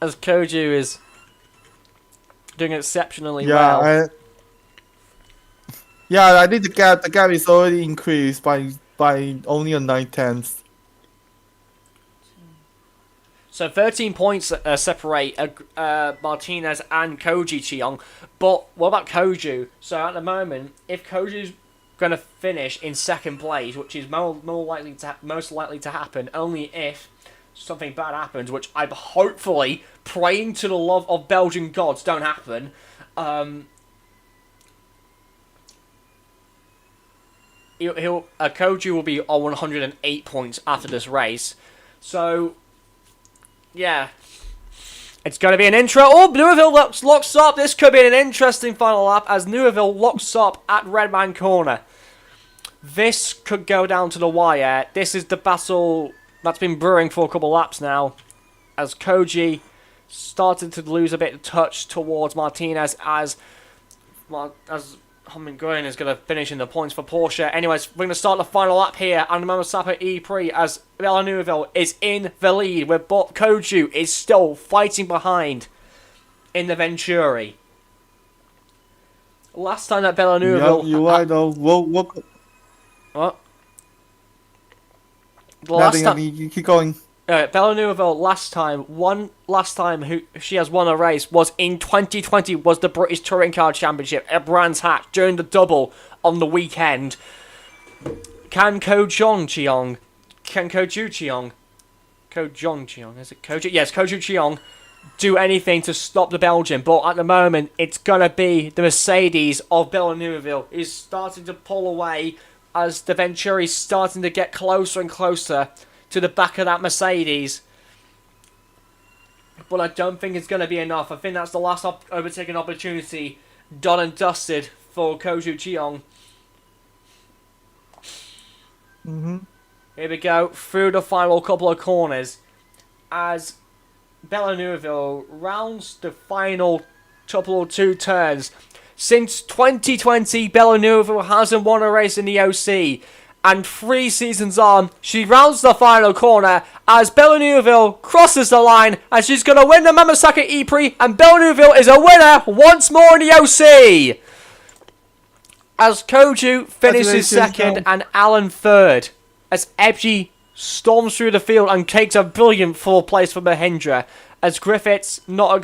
as Koju is doing exceptionally well. I think the gap is already increased by only a 9/10. So 13 points separate Martinez and Koji Chiong. But what about Koju? So at the moment, if Koju's going to finish in second place, which is most likely to happen, only if something bad happens, which I'm hopefully praying to the love of Belgian gods don't happen. Koju will be on 108 points after this race. So yeah, it's going to be an intro. Oh, Newville locks up. This could be an interesting final lap as Newville locks up at Redman Corner. This could go down to the wire. This is the battle that's been brewing for a couple laps now, as Koji started to lose a bit of touch towards Martinez as Hummingoyan is going to finish in the points for Porsche. Anyways, we're going to start the final lap here on the Mimasaka ePrix as Villeneuve is in the lead, where Koju is still fighting behind in the Venturi. Last time that Villeneuve... Yep, you're right though. What? You keep going. Villeneuve last time she has won a race was in 2020, was the British Touring Car Championship at Brands Hatch during the double on the weekend. Can Koju Chiong, is it Koju? Yes, Koju Chiong do anything to stop the Belgian, but at the moment it's gonna be the Mercedes of Villeneuve is starting to pull away as the Venturi is starting to get closer and closer to the back of that Mercedes. but I don't think it's going to be enough. I think that's the last overtaking opportunity done and dusted for Koju Cheong. Here we go, through the final couple of corners, as Bella Neuville rounds the final couple or two turns. Since 2020, Bella Neuville hasn't won a race in the OC. And 3 seasons on, she rounds the final corner as Bella Neuville crosses the line and she's going to win the Mimasaka ePrix, and Bella Neuville is a winner once more in the OC. As Koju finishes second and Alan third, as Ebji storms through the field and takes a brilliant 4th place for Mahindra. As Griffiths, not a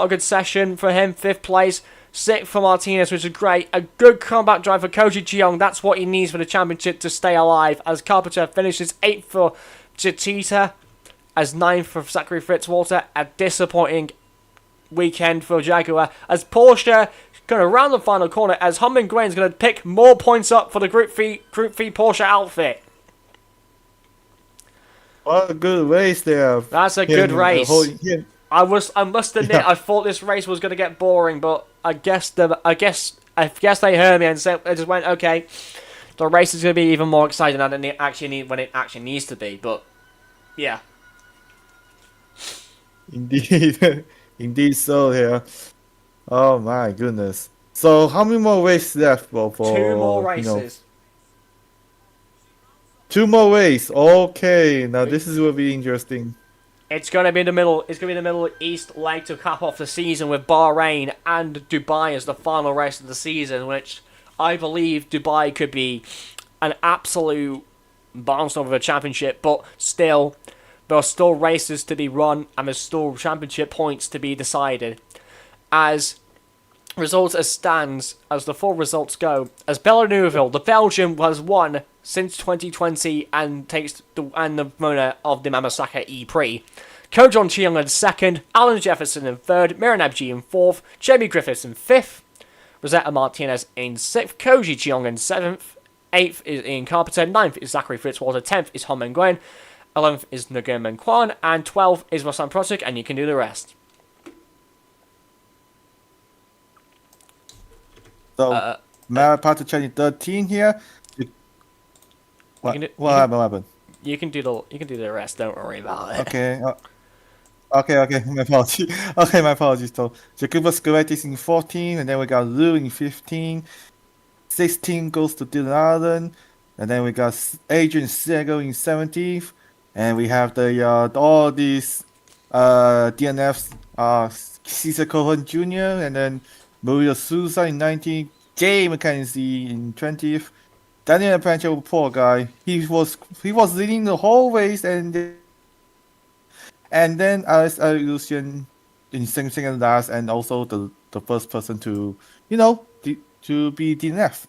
good session for him, 5th place. 6th for Martinez, which is great. A good comeback drive for Koji Cheong. That's what he needs for the championship to stay alive. As Carpenter finishes 8th for Chitita. As 9th for Zachary Fitzwater. A disappointing weekend for Jaguar. As Porsche going to round the final corner. As Hummin Gwen is going to pick more points up for the Group 3 Porsche outfit. What a good race there. That's a good race. I must admit, I thought this race was going to get boring, but I guess they heard me and said, I just went, okay, the race is going to be even more exciting than it actually needs to be. But yeah, Indeed, indeed so. Yeah. Oh my goodness. So how many more races left? For 2 more races. 2 more races. Okay, now this will be interesting. It's going to be the Middle East leg to cap off the season with Bahrain and Dubai as the final race of the season, which I believe Dubai could be an absolute barnstorm of a championship, but still, there are still races to be run and there's still championship points to be decided. As results as stands, as the 4 results go, as Bella Neuville, the Belgian, has won since 2020 and takes the winner of the Mimasaka ePrix. Kojon Cheong in 2nd, Alan Jefferson in 3rd, Miran Abji in 4th, Jamie Griffiths in 5th, Rosetta Martinez in 6th, Koji Cheong in 7th, 8th is Ian Carpenter, 9th is Zachary Fitzwater, 10th is Hong Meng 11th is Nguyen Kwan, and 12th is Wasan Protic, and you can do the rest. So, Mara Pato 13 here. What happened? You can do the rest. Don't worry about it. Okay. Okay. My apologies. My apologies. So, Jacoba Scoretti in 14, and then we got Lou in 15. 16 goes to Dylan Allen, and then we got Adrian Sego in 17th, and we have the all these DNFs. Cesar Cohen Jr. and then Maria Souza in 19th. Jay McKenzie in 20th. Daniel Pancho, poor guy. He was leading the whole race, and then Alex Lucian in second last, and also the first person to be DNF.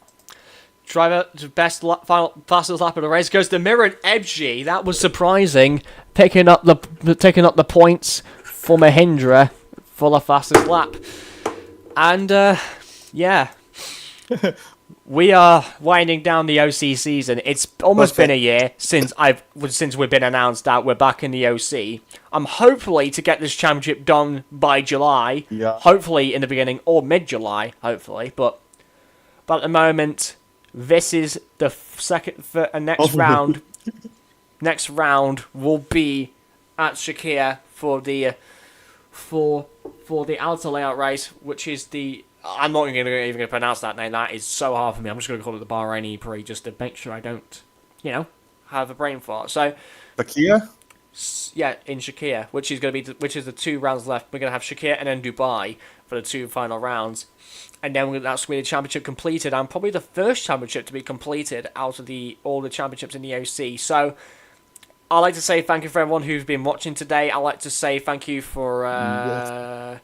Driver best fastest lap of the race goes to Miran Ebji. That was surprising, taking up the points for Mahindra for the fastest lap. And yeah. We are winding down the OC season. It's almost been a year since we've been announced that we're back in the OC. I'm hopefully to get this championship done by July. Yeah. Hopefully in the beginning or mid-July. Hopefully, but at the moment, this is the next round. Next round will be at Shakir for the outer layout race, which is the. I'm not even going to pronounce that name. That is so hard for me. I'm just going to call it the Bahrain ePrix just to make sure I don't, have a brain fart. So, Shakir? Yeah, in Shakir, which is the 2 rounds left. We're going to have Shakir and then Dubai for the 2 final rounds, and then that's going to be the championship completed, and probably the first championship to be completed out of all the championships in the OC. So, I'd like to say thank you for everyone who's been watching today. I'd like to say thank you for. Yes.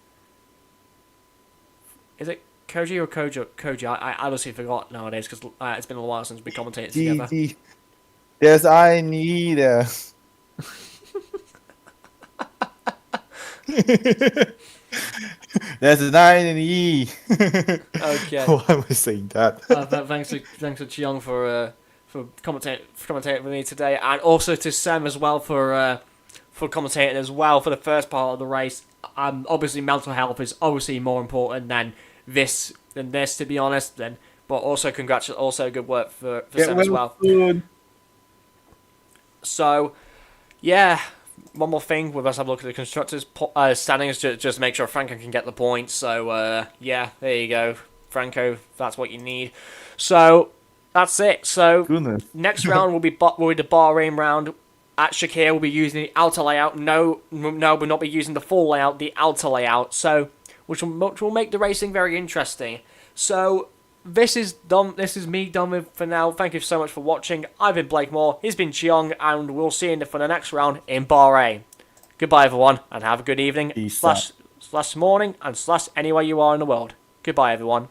Is it Koji or Koji? I honestly forgot nowadays because it's been a while since we commentated together. Yes, I need. There's a 9 in E. Okay. Why am I saying that? Thanks to Cheong for commentating with me today, and also to Sam as well for for commentating as well for the first part of the race. Obviously, mental health is obviously more important than this, to be honest. But also, also good work for Sam as well. Soon. So, yeah, one more thing. With us, have a look at the constructors' standings. Just make sure Franco can get the points. So, yeah, there you go, Franco. That's what you need. So that's it. So Goodness. next round will be the Bahrain round. At Shakir, we'll be using the outer layout. No, we'll not be using the full layout, the outer layout. So, which will make the racing very interesting. So, this is done. This is me done with for now. Thank you so much for watching. I've been Blake Moore. He's been Cheong, and we'll see you for the next round in Bahrain. Goodbye, everyone, and have a good evening, Peace slash morning, and slash anywhere you are in the world. Goodbye, everyone.